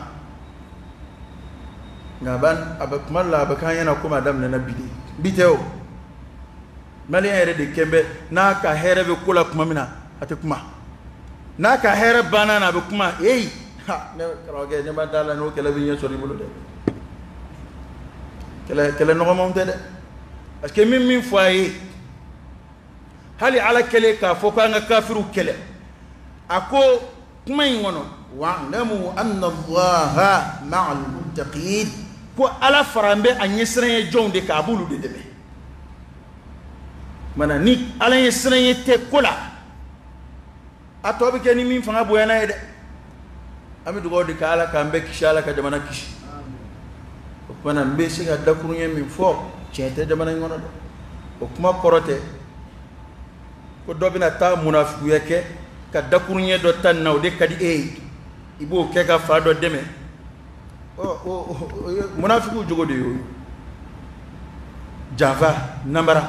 nka a bɛ kuma la a bɛ k'an ɲɛna komi a daminɛna bi de bi tɛ o maliyɛn yɛrɛ de kɛn bɛ n'a ka hɛrɛ bɛ ko la tuma min na a tɛ kuma n'a ka hɛrɛ banna na a bɛ kuma ne karamɔgɔkɛ ne ma d'a la n'o kɛlɛ bɛ ɲɛ sɔrɔ i bolo dɛ kɛlɛ nɔgɔmanw tɛ dɛ parce que min fɔ a ye hali Ala kɛlen k'a fɔ k'an ka kafiriw kɛlɛ a ko kuma in kɔnɔ wa'lamu anna Allaha ma'al muttaqin ko Ala fara n bɛ a ɲɛsiranɲɛ jɔnw de kan a b'olu de dɛmɛ mana ni Ala ɲɛsiranɲɛ tɛ ko la a tɔ bɛ kɛ ni min fanga bonyana ye dɛ an bɛ dugawu de kɛ Ala k'an bɛɛ kisi Ala ka jamana kisi o kumana n bɛ se ka dakuruɲɛ min fɔ tiɲɛ tɛ jamana in kɔnɔ dɛ o kuma kɔrɔ tɛ ko dɔ bɛna taa munafikuya kɛ ka dakuruɲɛ dɔ ta nin na o de ka di e ye i b'o kɛ ka fa dɔ dɛmɛ munafiku jogo de y'o janfa namara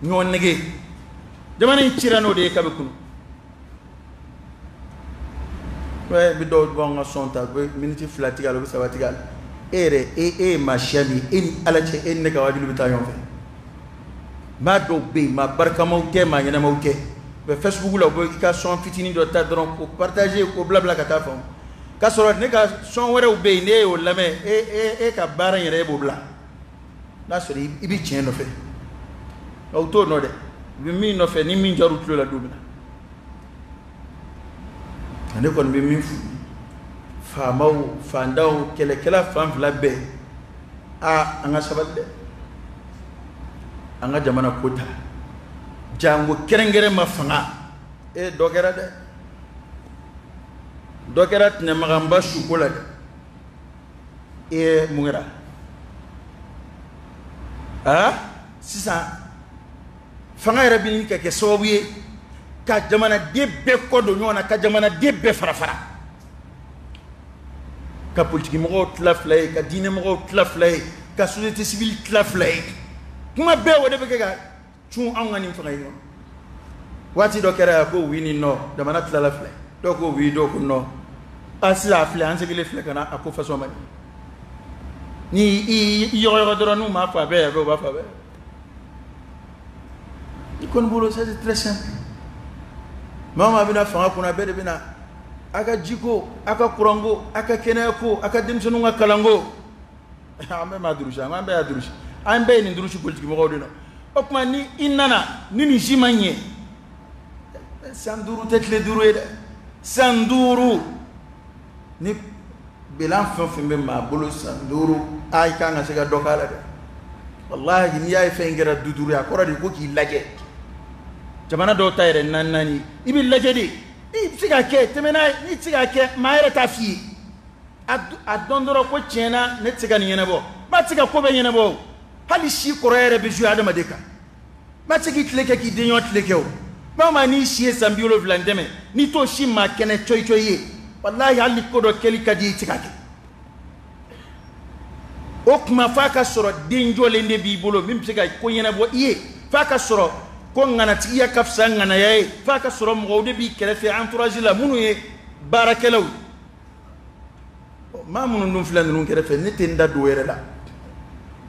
ɲɔgɔn nege jamana in cira n'o de ye kabi kunu bi dɔw b'an ka sɔn ta bɛ miniti 2 tigɛ a la u bɛ 3 tigɛ a la e yɛrɛ e ye maa siya min e ni Ala cɛ e ni ne ka wajibi bɛ taa ɲɔgɔn fɛ maa dɔw bɛ yen maa barikamaw tɛ maa ɲɛnamaw tɛ u bɛ Facebook la u bɛ i ka sɔn fitinin dɔ ta dɔrɔn ko partager ko bila ka taa faamu k'a sɔrɔ ne ka sɔn wɛrɛw bɛ yen ne y'o lamɛn e ka baara in yɛrɛ e b'o bila n'a sɔrɔ i bɛ tiɲɛ nɔfɛ aw t'o nɔ dɛ u bɛ min nɔfɛ ni min jar'u tulo la don min na ne kɔni bɛ min f'u faamaw fandaw kɛlɛkɛla fan fila bɛɛ an ka sabali dɛ an ka jamana ko ta jango kerengere ma fanga e dogera de dogera tne magamba shukola de e mungira sisa fanga yɛrɛ bi ka kɛ sababu ye ka jamanaden bɛɛ kɔ don ɲɔgɔn na ka jamanaden bɛɛ fara fara ka politiki mɔgɔw tila fila ye ka diinɛ mɔgɔw tila fila ye ka société civile tila fila ye kuma bɛɛ o de bɛ kɛ ka cun anw ka nin fanga in kɔnɔ waati dɔ kɛra yan ko wi ni nɔ jamana tilala fila dɔw ko wi dɔw ko nɔ sisan a filɛ an sigilen filɛ ka na a ko façon ma ni i yɔgɔyɔgɔ dɔrɔn n'u m'a fɔ a bɛɛ a bɛ o b'a fɔ a bɛɛ i kɔni bolo ça c'est très simple maa maa bɛna fanga kunna bɛɛ de bɛna a ka jiko a ka kuranko a ka kɛnɛyako a ka denmisɛnninw ka kalanko an bɛɛ ma durusi an bɛɛ y'a durusi an bɛɛ ye nin durusi politiki mɔgɔw de nɔ o tuma ni i nana ni nin si ma ɲɛ san 5 tɛ tile 5 ye dɛ san 5 ni bilan fɛn o fɛn bɛ maa bolo san 5 a i kan ka se ka dɔ k'a la dɛ wallahi n'i y'a ye fɛn kɛra 5 ye a kɔrɔ de ko k'i lajɛ jamana dɔw ta yɛrɛ 4 i bɛ lajɛ de i bɛ se ka kɛ tɛmɛ n'a ye n'i tɛ se ka kɛ maa yɛrɛ t'a f'i ye a dɔn dɔrɔn ko tiɲɛna ne tɛ se ka nin ɲɛnabɔ maa tɛ se ka ko bɛɛ ɲɛnabɔ hali si kɔrɔ yɛrɛ bɛ jouer adamaden kan maa tɛ se k'i tile kɛ k'i den ɲɔgɔn tile kɛ o maa maa n'i si ye san 70 n dɛmɛ n'i t'o si maa kɛnɛ coyi coyi ye wallahi hali ko dɔ kɛli ka di i tɛ se ka kɛ o kuma f'a ka sɔrɔ den jɔlen de b'i bolo min bɛ se ka ko ɲɛnabɔ i ye f'a ka sɔrɔ ko ŋanatigiya ka fisa ŋanaya ye f'a ka sɔrɔ mɔgɔw de b'i kɛrɛfɛ entourage la minnu ye baarakɛlaw maa minnu dun filɛ ninnu kɛrɛfɛ ne tɛ n da don o yɛrɛ la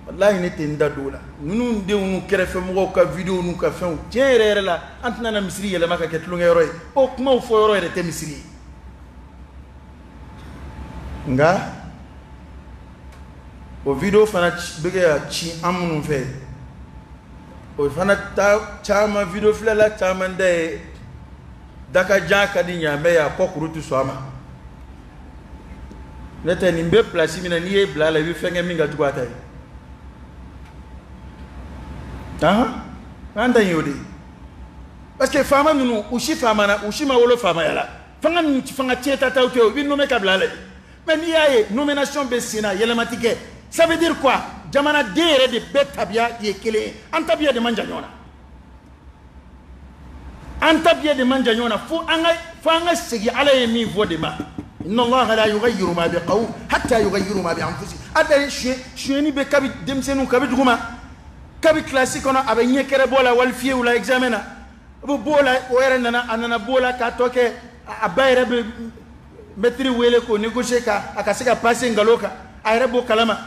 wallahi ne tɛ n da don o la ninnu denw n'u kɛrɛfɛ mɔgɔw ka vidéo n'u ka fɛnw tiɲɛ yɛrɛ yɛrɛ la an tɛna na misiri yɛlɛma ka kɛ tulonkɛyɔrɔ ye o kumaw fɔ yɔrɔ yɛrɛ tɛ misiri ye nka o vidéo fana bɛ kɛ ka ci an minnu fɛ o fana ta caman vidéo filɛla caman da ye dakajan ka di ɲaamɛ ye a kɔ kuru tɛ sɔn a ma ne tɛ nin bɛ place min na n'i ye bila a la i bɛ fɛn kɛ min ka jugu a ta ye an ta ye o de ye parce que faama ninnu u si faamana u si ma wolo faamaya la fanga tiɲɛ ta taw tɛ o i bɛ nommé ka bila a la mais n'i y'a ye nomination bɛ sen na yɛlɛma tɛ kɛ ça veut dire quoi jamanaden yɛrɛ de bɛɛ tabiya ye kelen ye an tabiya de man jan ɲɔgɔn na an tabiya de man jan ɲɔgɔn na fo an ka segin ala ye min fɔ de ma inna allaha la yughayyiru ma biqawmin hatta yughayyiru ma bi anfusihim a da suyɛni bɛ kabi denmisɛnninw kabi duguma kabi kilasi kɔnɔ a bɛ ɲɛkɛrɛ bɔ la walifiyew la examen na a bɛ bɔ o la o yɛrɛ nana a nana bɔ o la k'a tɔ kɛ a ba yɛrɛ bɛ maître wele k'o négocier a ka se ka passer nkalon kan a yɛrɛ b'o kalama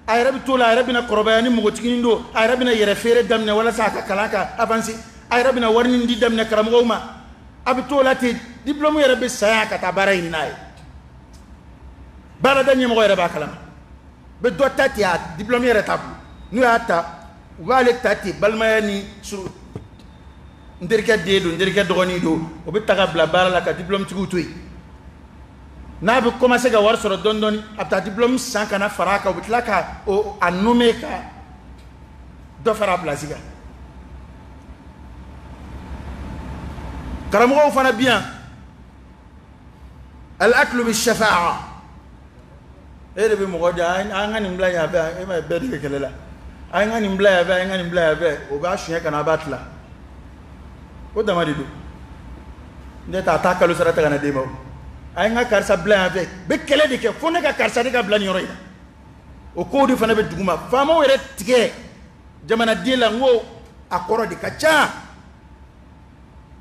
a yɛrɛ bɛ t'o la a yɛrɛ bɛna kɔrɔbaya ni npogotiginin don a yɛrɛ bɛna yɛrɛ feere daminɛ walasa a ka kalan ka avancer a yɛrɛ bɛna warinin di daminɛ karamɔgɔw ma a bɛ t'o la ten diplôme yɛrɛ bɛ saya ka taa baara ɲini n'a ye baarada ɲɛmɔgɔ yɛrɛ b'a kalama bɛ dɔ ta ten a diplôme yɛrɛ t'a bolo n'u y'a ta u b'ale ta ten balimaya ni n terikɛ den don n terikɛ dɔgɔnin don o bɛ ta ka bila baara la ka diplôme tigiw to yen n'a bɛ commencer ka wari sɔrɔ dɔɔni dɔɔni a bɛ taa diplôme san ka na fara a kan u bɛ tila ka a nommer ka dɔ fara a place kan karamɔgɔw fana bɛ yan al-aklu bi-shafa'a e de bɛ mɔgɔ diya an ka nin bila yan fɛ e ma bɛɛ de bɛ kɛlɛ la an ka nin bila yan fɛ an ka nin bila yan fɛ o b'a suɲɛ ka na a b'a tila o dama de don ne t'a ta kalo sara ta ka na d'e ma o a ye n ka karisa bila yan fɛ bɛ kɛlɛ de kɛ fo ne ka karisa de ka bila nin yɔrɔ in na o kow de fana bɛ dugu ma faamaw yɛrɛ tigɛ jamanaden la n ko a kɔrɔ de ka ca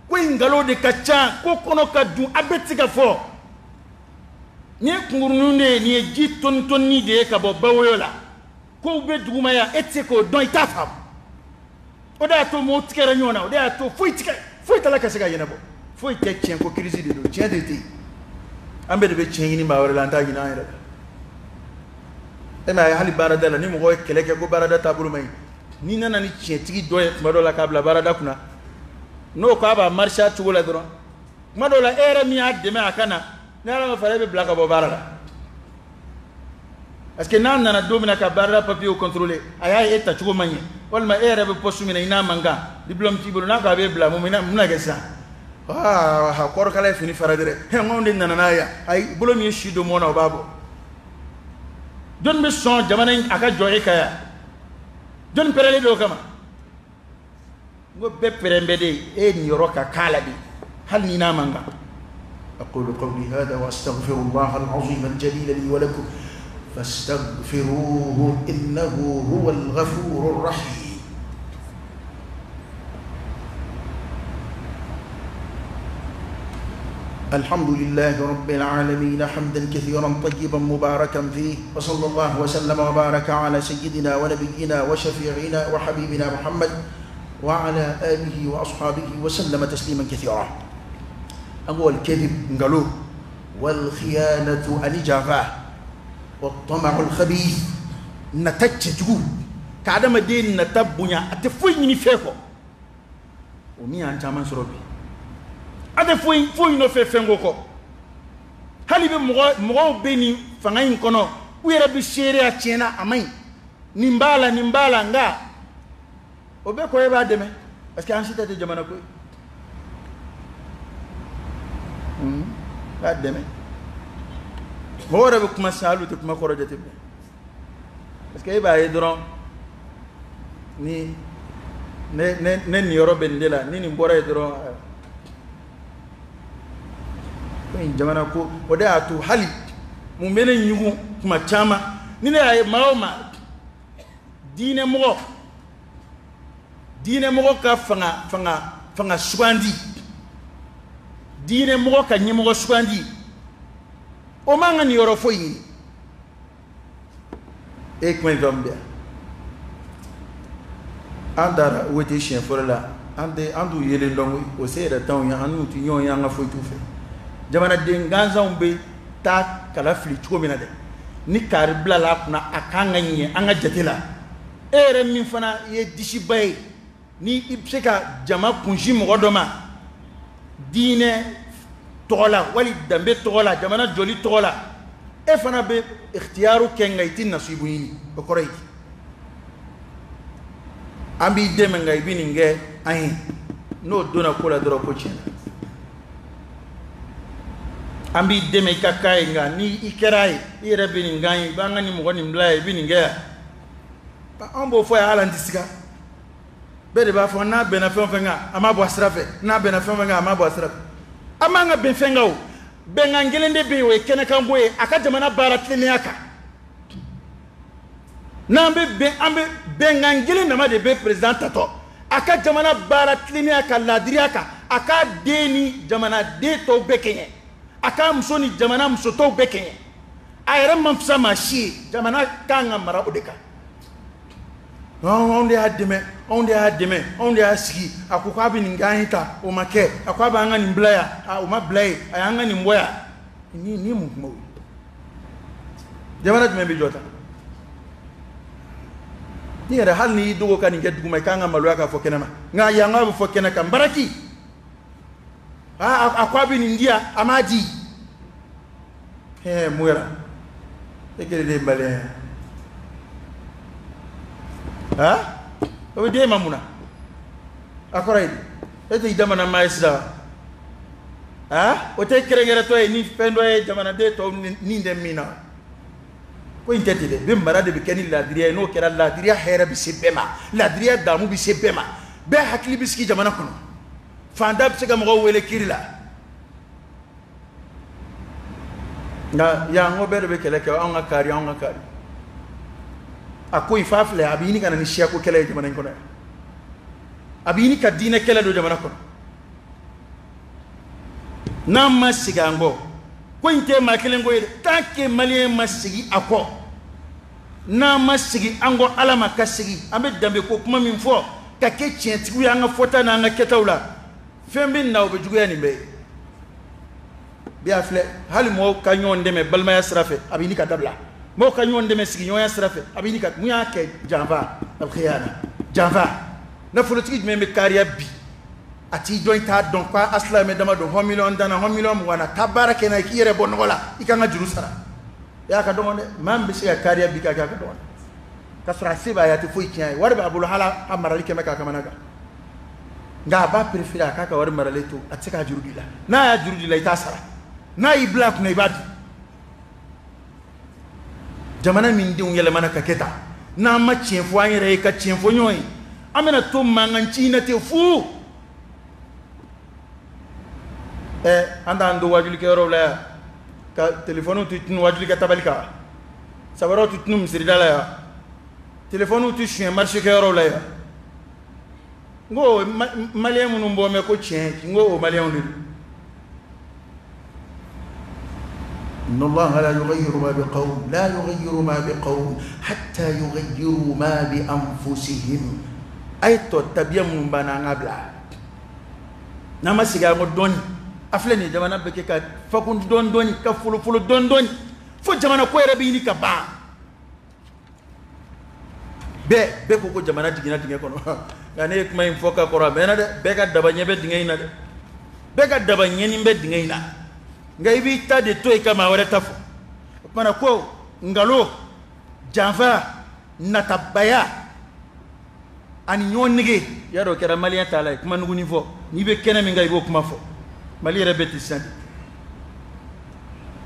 ko in nkalon de ka ca ko kɔnɔ ka dun a bɛ ti ka fɔ nin ye kunkurunin de ye nin ye ji tɔni tɔni de ye ka bɔ bawoyo la kow bɛ dugu ma yan e tɛ se k'o dɔn i t'a faamu o de y'a to mɔɔw tigɛra ɲɔgɔn na o de y'a to foyi t'a ka se ka ɲɛnabɔ foyi tɛ tiɲɛ ko crise de don tiɲɛ de tɛ yen an bɛɛ de bɛ tiɲɛ ɲini maa wɛrɛ la an t'a ɲini an yɛrɛ la e m'a ye hali baarada la ni mɔgɔ ye kɛlɛ kɛ ko baarada taabolo man ɲi n'i nana ni tiɲɛtigi dɔ ye tuma dɔw la k'a bila baarada kunna n'o k'a b'a marché a cogo la dɔrɔn tuma dɔw la e yɛrɛ min y'a dɛmɛ a ka na ni ala ma fara e bɛ bila ka bɔ baara la parce que n'a nana don min na ka baarada papier contrôler a y'a ye e tacogo man ɲɛ walima e yɛrɛ bɛ poste min na i n'a man kan diplôme ti bolo na ka be bla mo mina ke sa ha kor kala fini faradire he ngonde nanana ya ay bolo mi shido mo na babo don be son jamana aka joye kaya don perele do kama ngo be perembede e ni roka kala bi hal ni na manga aqulu qawli hada wa astaghfirullah al-azim al-jalil li wa lakum fastaghfiruhu innahu huwal ghafurur rahim. الحمد لله رب العالمين حمدا كثيرا طيبا مباركا فيه وصلى الله وسلم وبارك على سيدنا ونبينا وشفيعنا وحبيبنا محمد وعلى آله وأصحابه وسلم تسليما كثيرا. أقول الكذب نقلوه والخيانة أنجافاه والطمع الخبيث نتججوه كعدم الدين نتبني أتفويني فيكو ومي أنت من سربي ade foi no fe fengo ko halibe mo beni fangain kono uyera bi shere a tiena amai nimbala nga obe ko eba deme parce que ensuite te jamana ko ba deme mo wara be kuma salu te kuma koro jate parce que eba edron ni ne ni yorobe ndela ni mbora edron jamana ko oda atu hali mu menen yugu kuma chama ni ne ay maoma dine mo ka fanga swandi dine mo ka nyimo swandi o manga ni yoro foyi e kwen gambia andara wote chien forla andu yele longu o sera taw ya anu ti nyon ya nga foyi tu fe jamana den ganzan be ta kala fili cogo mina de ni kari bila la kuna akanga nye anga jatela ere min fana ye disi bay ni ibseka jama kunji mo doma dine tola wali dambe tola jamana joli tola e fana be ikhtiyaru kenga itin nasibu yini o korey ambi deme ngai bininge ayin no dona kola doro ko chena ambi deme kakai nga ni ikerai ire bini ngai banga ni mugoni mlaye bini ngaya ba ambo fo ya ala ndisika bede ba fo na bena fenga amabo asrafe na bena fenga amabo asrafe amanga ben fenga o benga ngelende be we kene kamboye aka jamana bara tleniaka nambe ambe benga ngele na ma de be president tato aka jamana bara tleniaka ladriaka aka deni jamana de to bekenye aka musoni jamana musoto bekenye ayram mamsa mashi jamana kanga mara odeka onde asiki akukwa bi ngahita o make akwa ba ngani mblaya o ma blay ayanga ni mboya ni mukmo jamana tumembe jota ni era hal ni dugo kan nge duguma kanga malwaka fo kenama nga yanga fo kenaka mbaraki akwa bi ndia amaji muera ekele de mbale o de mamuna akoray ete idamana maisda o te kerengere to ni fendo e jamana de to ni ndem mina ko intete de be mbara de be kenil la diriya no kera la diriya hera bi sebema la diriya damu bi sebema be hakli biski jamana kono fanda bi sega mo wele kirila nga ya ngo be kele ke on ngakari akoy fafle abini kana ni shia ko kele jamana kono abini ka dine kele do jamana kono namma sigango ko inte makele ngoy tanke malien masigi ako namma sigi ango alama kasigi ambe dambe ko kuma min fo ka ke tienti ya nga fota na nga ketawla fembe na obejugo ya nimbe biafle hali mo kanyon ndeme balma ya srafe abini ka dabla mo kanyon ndeme sigi nyoya srafe abini ka muya ke java al khiyana java na folotiki membe kariya bi ati jointa donc pas asla me dama do 1 million dana 1 million wana tabara kena kire bonola ikanga jurusara ya ka donone mambe se ya kariya bi ka don kasra siba ya ti fuyi kiai warba abul hala amara like meka kamanaga nga ba préférer aka ka wari marale to atsika jurudi la na ya jurudi la ita sara na i black na ibadi jamana min diun yele mana ka keta na ma tienfo anyere ka tienfo nyoy amena to manganchi na te fu anda ando wajuli ke rola ka telephone tu tin wajuli ka tabalika sabaro tu tin msiridala ya telephone tu chien marché ke rola ya ngo malien munu mbome ko chien ngo malien ndu inna allaha la yughayyiru ma biqawm la yughayyiru ma biqawm hatta yughayyiru ma bi anfusihim ayto tabia mun bana ngabla nama siga mo doni afleni jamana beke ka fakun don doni ka fulu don doni fo jamana ko yere bi ni ka ba be ko jamana digina dinge kono ngane kuma in foka kora bena de be ka dabanye be dinge ina de be ka dabanye ni be dinge ina ngai bi ta de to e kama wala tafo mana ko ngalo janfa natabaya ani nyonnige yaro kera maliya tala kuma nugu ni fo ni be kene mi ngai bo kuma fo mali rebeti sandi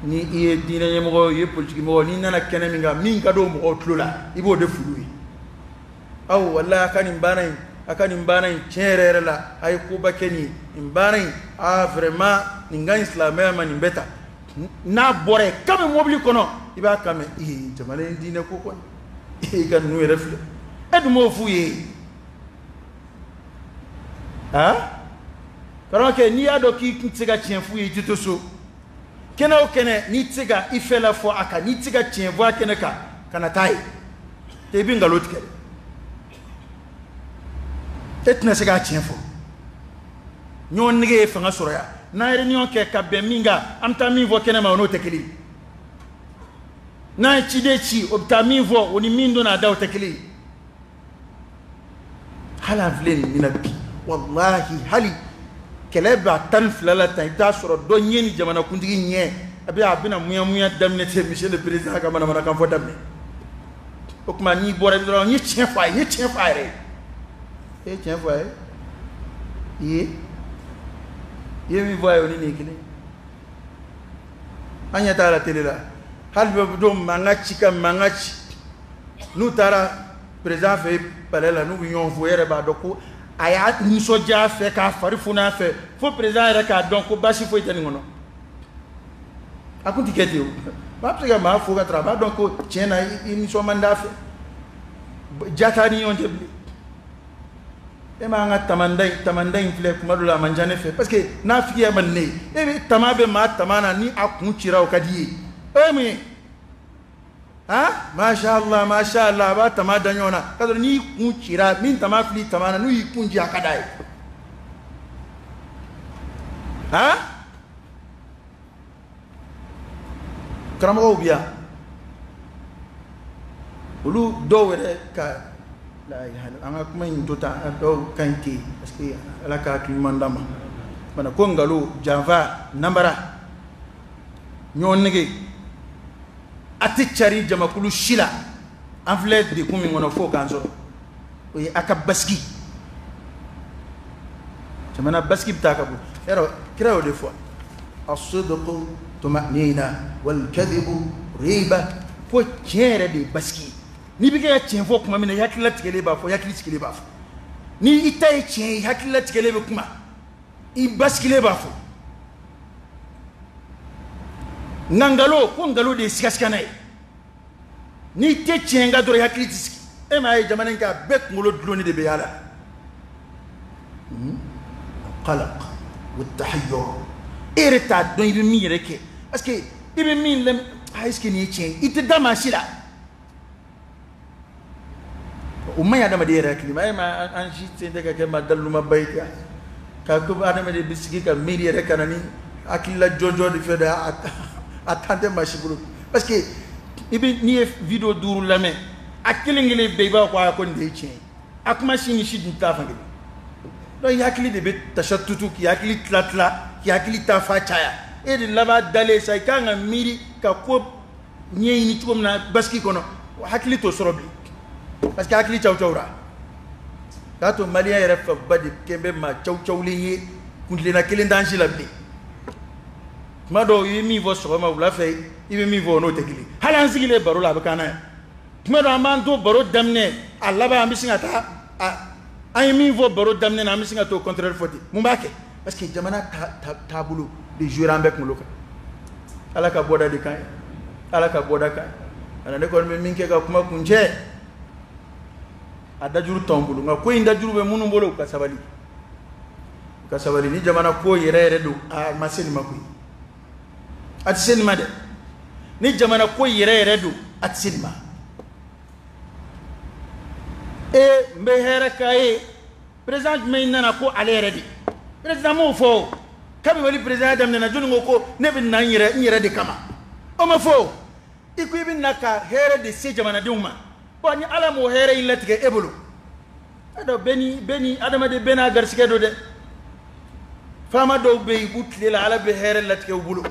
ni iye dina nyemo ye politique mo ni nana kene mi nga min ka do mo otlula ibo de fuluwi aw wallahi akani mbana cherere la ay ko bakeni mbana a vraiment ni ngai islamé man mbeta na bore kame mobili kono iba kame jamale dina ko ko kan nu refle edu mo fuye parce que ni ado ki tsiga tien fuye titoso kena o kene ni tsiga ifela fo aka ni tsiga tien vo kene ka kana tai te binga lotke etna siga tien fo nyon nige fa nga soroya na réunion ke ka be minga amta mi vo kene ma ono tekeli na chi obta mi vo oni mindo na daw tekeli hala vlen minabi wallahi hali keleba tan flala tan ta soro do nyeni jamana kundigi nye abi abina muya damne te monsieur le président ka mana kan fo damne okuma ni bore bi do ni tien fay re tien fay ye mi voyo ni kile anya tara tele la hal be do mangachi nu tara président fait palela nu yon voyere ba doko aya ni soja fe ka farifuna fe fo président reka donc bashi fo itani ngono akunti kete o ba pega ma fo ga travail donc tiena ni so manda fe jatani on jebli e ma nga tamandai fle kuma dula manjane fe parce que na fiya manne e tamabe ma tamana ni akun chira o kadiye e mi masha Allah ba tamada nyona kado ni kun chira min tamafli tamana nu ikunji akadai karamo biya ulu dowere ka la ilaha illa anga kuma indota do kanti parce que ala ka ki mandama bana ko ngalo java nambara nyonnege atichari jamakulu shila anfle de kumi ngono fo kanzo o aka baski jamana baski bitakabu ero kirao de fois as-sidqu tumanina wal kadhibu riba fo chere de baski ni bi ga tien fo kuma mina yakila tikele ba fo yakili tikele ba fo ni itay tien yakila tikele be kuma I baski le ba fo nangalo ko ngalo de sikaskana ni te tien doro yakili tiski e ma ay jamana nka bet ngolo drone de be yala qalaq والتحير irita don ibi mi reke parce que ibi mi lem est-ce ni tien ite dama sila umma dama de reke ma an jite de ka ma daluma bayta ka ko adama de bisiki ka miri reke nani akilla jojo de feda attendre machibulu parce que ibi ni vidéo duru lame akilingile beba kwa ko ndey tien akuma shini shidin tafangi no yakili de bet tashattutu ki yakili tlatla ki yakili tafa chaya e de laba dale say kanga miri ka ko nyeyini tukomna baski kono hakili to sorobi parce que hakili chawra kato malien yɛrɛ fa badi kembe ma cawcawlen ye kuntilena kelen t'an si la bilen tuma dɔw i ye min fɔ sɔgɔma wula fɛ i bɛ min fɔ n'o tɛ kelen hali an sigilen baro la a bɛ k'an na yan tuma dɔw an b'an to baro daminɛ a laban an bɛ sin ka taa an ye min fɔ baro daminɛ na an bɛ sin ka t'o contraire fɔ ten mun b'a kɛ parce que jamana taabolo de jouer an bɛɛ kunkolo kan ala ka bɔda de kan ye ala ka bɔda kan ye ana ne kɔni bɛ min kɛ ka kuma kuncɛ a dajuru t'anw bolo nka ko in dajuru bɛ minnu bolo u ka sabali ni jamana ko yɛrɛ yɛrɛ don a ma se nin ma koyi a tɛ se nin ma dɛ ni jamana ko yɛrɛ yɛrɛ don a tɛ se nin ma n bɛ hɛrɛ k'a ye président jumɛn nana ko ale yɛrɛ de président m'o fɔ kabi wali président daminɛna jɔnni ko ne bɛ na n yɛrɛ de kama o ma fɔ i ko i bɛ na ka hɛrɛ de se jamanadenw ma bon ni ala m'o hɛrɛ in latigɛ e bolo a dɔn bɛɛ ni adamaden bɛɛ n'a garisigɛ don dɛ faama dɔw bɛ yen i b'u tile la ala bɛ hɛrɛ latigɛ u bolo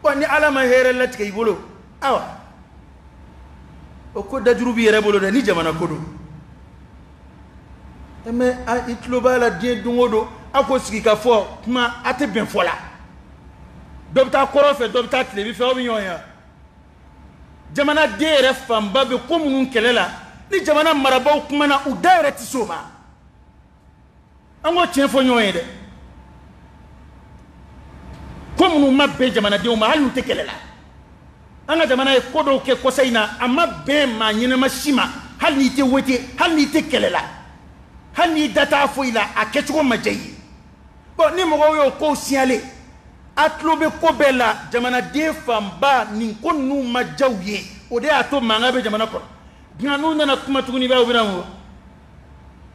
bon ni ala ma hɛrɛ latigɛ i bolo awa o ko dajuru b'i yɛrɛ bolo dɛ ni jamana ko don mais i tulo b'a la diɲɛ don o don a ko sigi ka fɔ kuma a tɛ bɛn fɔ la dɔ bɛ taa kɔrɔ fɛ dɔ bɛ taa tilebi fɛ aw bɛ ɲɔgɔn ye jamanaden yɛrɛ fanba bɛ ko minnu kɛlɛ la ni jamana marabaaw kumana u da yɛrɛ tɛ se o ma an k'o tiɲɛ fɔ ɲɔgɔn ye dɛ ko minnu ma bɛn jamanadenw ma hali n'u tɛ kɛlɛ la an ka jamana ye ko dɔw kɛ kɔsa in na a ma bɛn maa ɲɛnama si ma hali n'i tɛ wete hali n'i tɛ kɛlɛ la hali n'i da t'a foyi la a kɛcogo ma diya i ye bon ni mɔgɔw y'o kow signalé a tulo bɛ ko bɛɛ la jamanaden fanba nin ko ninnu ma diya u ye o de y'a to mankan bɛ jamana kɔnɔ nka n'u nana kuma tuguni bɛɛ u bɛna mun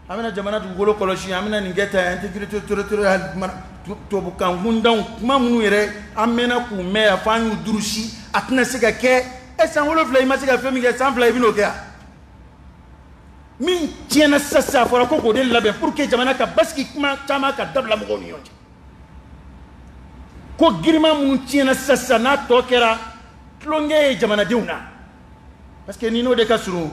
an bɛna jamana dugukolo kɔlɔsi an bɛna nin kɛ tan intégrité territoriale tubabukan kundanw kuma minnu yɛrɛ an mɛnna k'u mɛn a fɔ an y'u durusi a tɛna se ka kɛ san 7 i ma se ka fɛn min kɛ san 2 i bɛn'o kɛ wa min tiɲɛna sisan a fɔra ko k'o de labɛn pour que jamana ka basigi kuma caman ka dabila mɔgɔw ni ɲɔgɔn cɛ ko girima minnu tiɲɛna sisan n'a tɔ kɛra tulonkɛ ye jamanadenw na parce que ni n'o de ka surun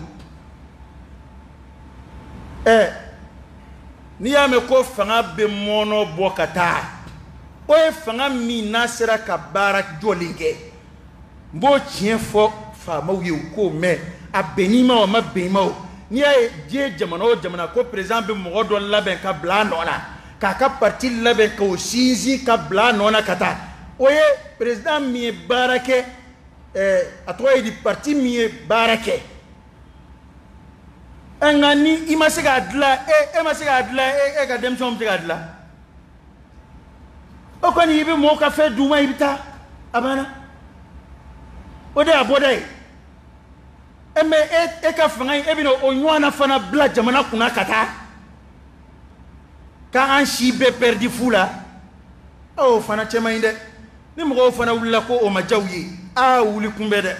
n'i y'a mɛn ko fanga bɛ mɔnɔ bɔ ka taa o ye fanga min n'a sera ka baara jɔlen kɛ n b'o tiɲɛ fɔ faamaw ye u k'o mɛn a bɛn n'i ma o a ma bɛn i ma o n'i y'a ye diɲɛ jamana o jamana ko président bɛ mɔgɔ dɔ labɛn ka bila a nɔ na k'a ka parti labɛn k'o sinsin ka bila a nɔ na ka taa o ye président min ye baara kɛ a tɔgɔ ye di parti min ye baara kɛ nka ni i ma se k'a dilan e ma se k'a dilan e ka denmisɛnw bɛ se k'a dilan o kɔni i bɛ mɔgɔw ka fɛn d'u ma i bɛ taa a banna o de y'a bɔda ye mais e ka fanga in e bɛna o ɲɔgɔn na fana bila jamana kunna ka taa k'an si bɛɛ pɛridi fu la o fana cɛ man ɲi dɛ ni mɔgɔw fana wulila ko o ma diya u ye wuli kunbɛn dɛ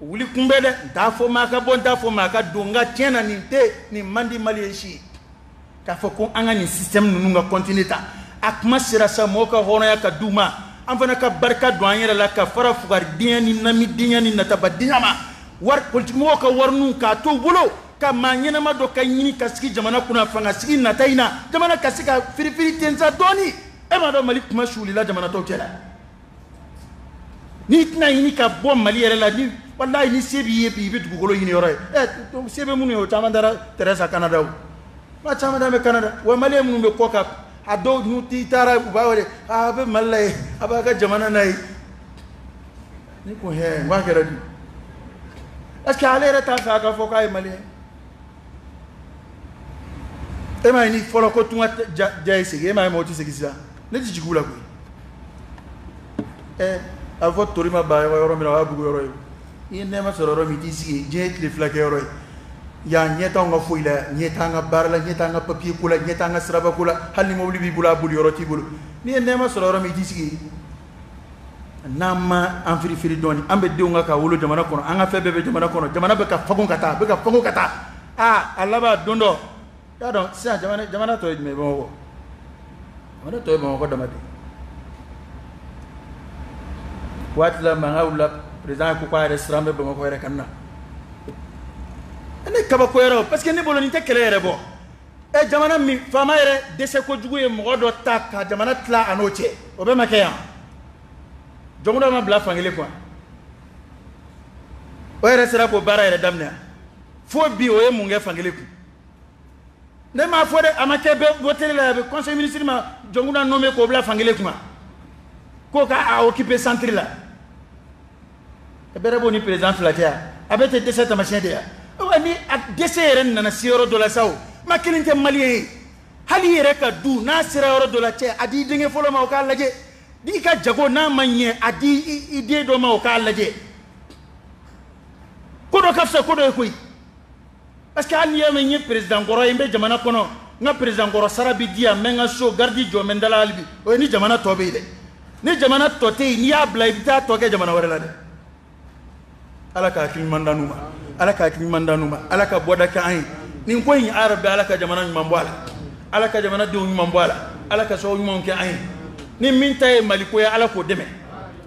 wuli kunbɛn dɛ n t'a fɔ maa ka bɔ n t'a fɔ maa ka don nka tiɲɛ na nin man di maliyɛn si ye k'a fɔ ko an ka nin système ninnu ka continuer ta a kuma sera sa mɔgɔw ka hɔrɔnya ka d'u ma an fana ka barika don an yɛrɛ la ka fara fugaridenya ni namidenya ni natabadenya ma wari politikimɔgɔw ka wariniw k'a to u bolo ka maa ɲɛnama dɔ ka ɲini ka sigi jamana kunna fanga sigi nata in na jamana ka se ka firifiri tensa dɔɔni e m'a dɔn mali kuma suulila jamana tɔw cɛ la n'i tɛna ɲini ka bɔ mali yɛrɛ la ni walayi ni se b'i ye bi i bɛ dugukolo ɲini yɔrɔ ye se bɛ minnu ye o caman taara Teresa Canada o maa caman ta bɛ Canada wa maliyɛn minnu bɛ kɔ kan a dɔw n'u t'i taara u b'a wele a bɛ mali la ye a b'a ka jamana na ye ni ko n k'a kɛra di est-ce que ale yɛrɛ t'a fɛ a ka fɔ k'a ye maliyɛn e m'a ye ni fɔlɔ ko tunga ja ye segin e m'a ye mɔgɔ tɛ segin sisan ne tɛ jigin u la koyi a bɛ fɔ tori ma ba yɔrɔ min na o y'a bugu yɔrɔ ye i ye nɛɛma sɔrɔ yɔrɔ min i t'i sigi yen diɲɛ ye tile fila kɛ yɔrɔ ye yan ɲɛ t'anw ka foyi la ɲɛ t'an ka baara la ɲɛ t'an ka papier ko la ɲɛ t'an ka siraba ko la hali ni mobili b'i bolo a boli yɔrɔ t'i bolo n'i ye nɛɛma sɔrɔ yɔrɔ min i t'i sigi yen n'an ma an firifiri dɔɔni an bɛ denw ka wolo jamana kɔnɔ an ka fɛn bɛɛ bɛ jamana kɔnɔ jamana bɛ ka fagun ka taa a bɛ ka fagun ka taa a laban don dɔ y'a dɔn sisan jamana tɔ ye jumɛn ye Bamakɔ jamana tɔ ye Bamakɔ dama de waati la mankan wulila président ko k'a yɛrɛ siran bɛ Bamakɔ yɛrɛ kan na ne kabako yɛrɛ o parce que ne bolo nin tɛ kɛlɛ yɛrɛ bɔ e jamana mi fama yɛrɛ dɛsɛ kojugu ye mɔgɔ dɔ ta ka jamana tila a n'o cɛ o bɛ ma kɛ yan jɔnko dɔ ma bila fankelen quoi o yɛrɛ sera k'o baara yɛrɛ daminɛ fo bi o ye mun kɛ fankelen kun ne m'a fɔ dɛ a ma kɛ bɛ télé la a bɛ conseil ministre ma jɔnko dɔ nommé k'o bila fankelen kun ko k'a occupé centre la e bɛrɛ b'o ni président fila cɛ yan a bɛ tɛ dɛsɛ tamasiyɛn de yan ni a dɛsɛ yɛrɛ nana se yɔrɔ dɔ la sa o ma kelen tɛ maliyɛn ye hali i yɛrɛ ka du n'a sera yɔrɔ dɔ la cɛ a di denkɛ fɔlɔ ma o k'a lajɛ n'i ka jago n'a ma ɲɛ a di i den dɔ ma o k'a lajɛ ko dɔ ka fisa ko dɔ ye koyi parce que hali n'i y'a mɛn n ye président kɔrɔ ye n bɛ jamana kɔnɔ n ka président kɔrɔ sara bi di yan n bɛ n ka so garidi jɔ n bɛ n dala hali bi o ye ni jamana tɔ bɛ yen dɛ ni jamana tɔ tɛ yen n'i y'a bila i bɛ taa tɔ kɛ jamana wɛrɛ la dɛ ala ka hakili ɲuman d'an ma ala ka hakili ɲuman d'an ma ala ka bɔda kɛ an ye nin ko in arabe ala ka jamana ɲuman bɔ a la ala ka jamana denw ɲuman bɔ a la ala ka sababu ɲumanw kɛ an ye ni min ta ye maliko ye ala k'o dɛmɛ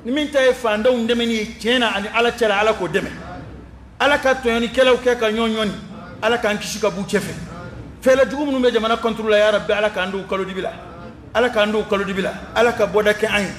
ni min ta ye fandenw dɛmɛni ye tiɲɛ na ani ala cɛla ala k'o dɛmɛ ala ka tɔɲɔnikɛlaw kɛ ka ɲɔn ɲɔni ala k'an kisi ka b'u cɛ fɛ fɛɛrɛ jugu minnu bɛ jamana contrôle la ya rabbi ala k'an d'u kalo dibi la ala k'an d'u kalo dibi la ala ka bɔda kɛ an ye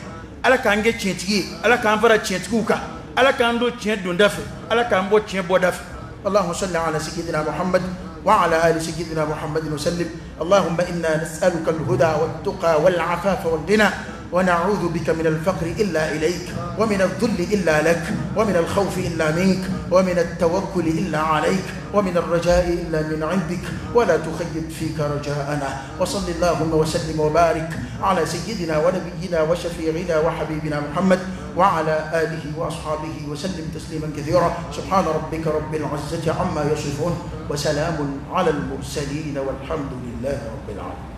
ala k'an kɛ tiɲɛtigi ye ala k'an fara tiɲɛtigiw kan ala k'an don tiɲɛ donda fɛ ala k'an bɔ tiɲɛ bɔda fɛ اللهم صل على سيدنا محمد وعلى آل سيدنا محمد وسلم اللهم إنا نسألك الهدى والتقى والعفاف والغنى ونعوذ بك من الفقر إلا إليك ومن الذل إلا لك ومن الخوف إلا منك ومن التوكل إلا عليك ومن الرجاء إلا من عندك ولا تخيب فيك رجاءنا وصل اللهم وسلم وبارك على سيدنا ونبينا وشفيعنا وحبيبنا محمد وعلى آله وأصحابه وسلم تسليما كثيرا سبحان ربك رب العزة عما يصفون وسلام على المرسلين والحمد لله رب العالمين.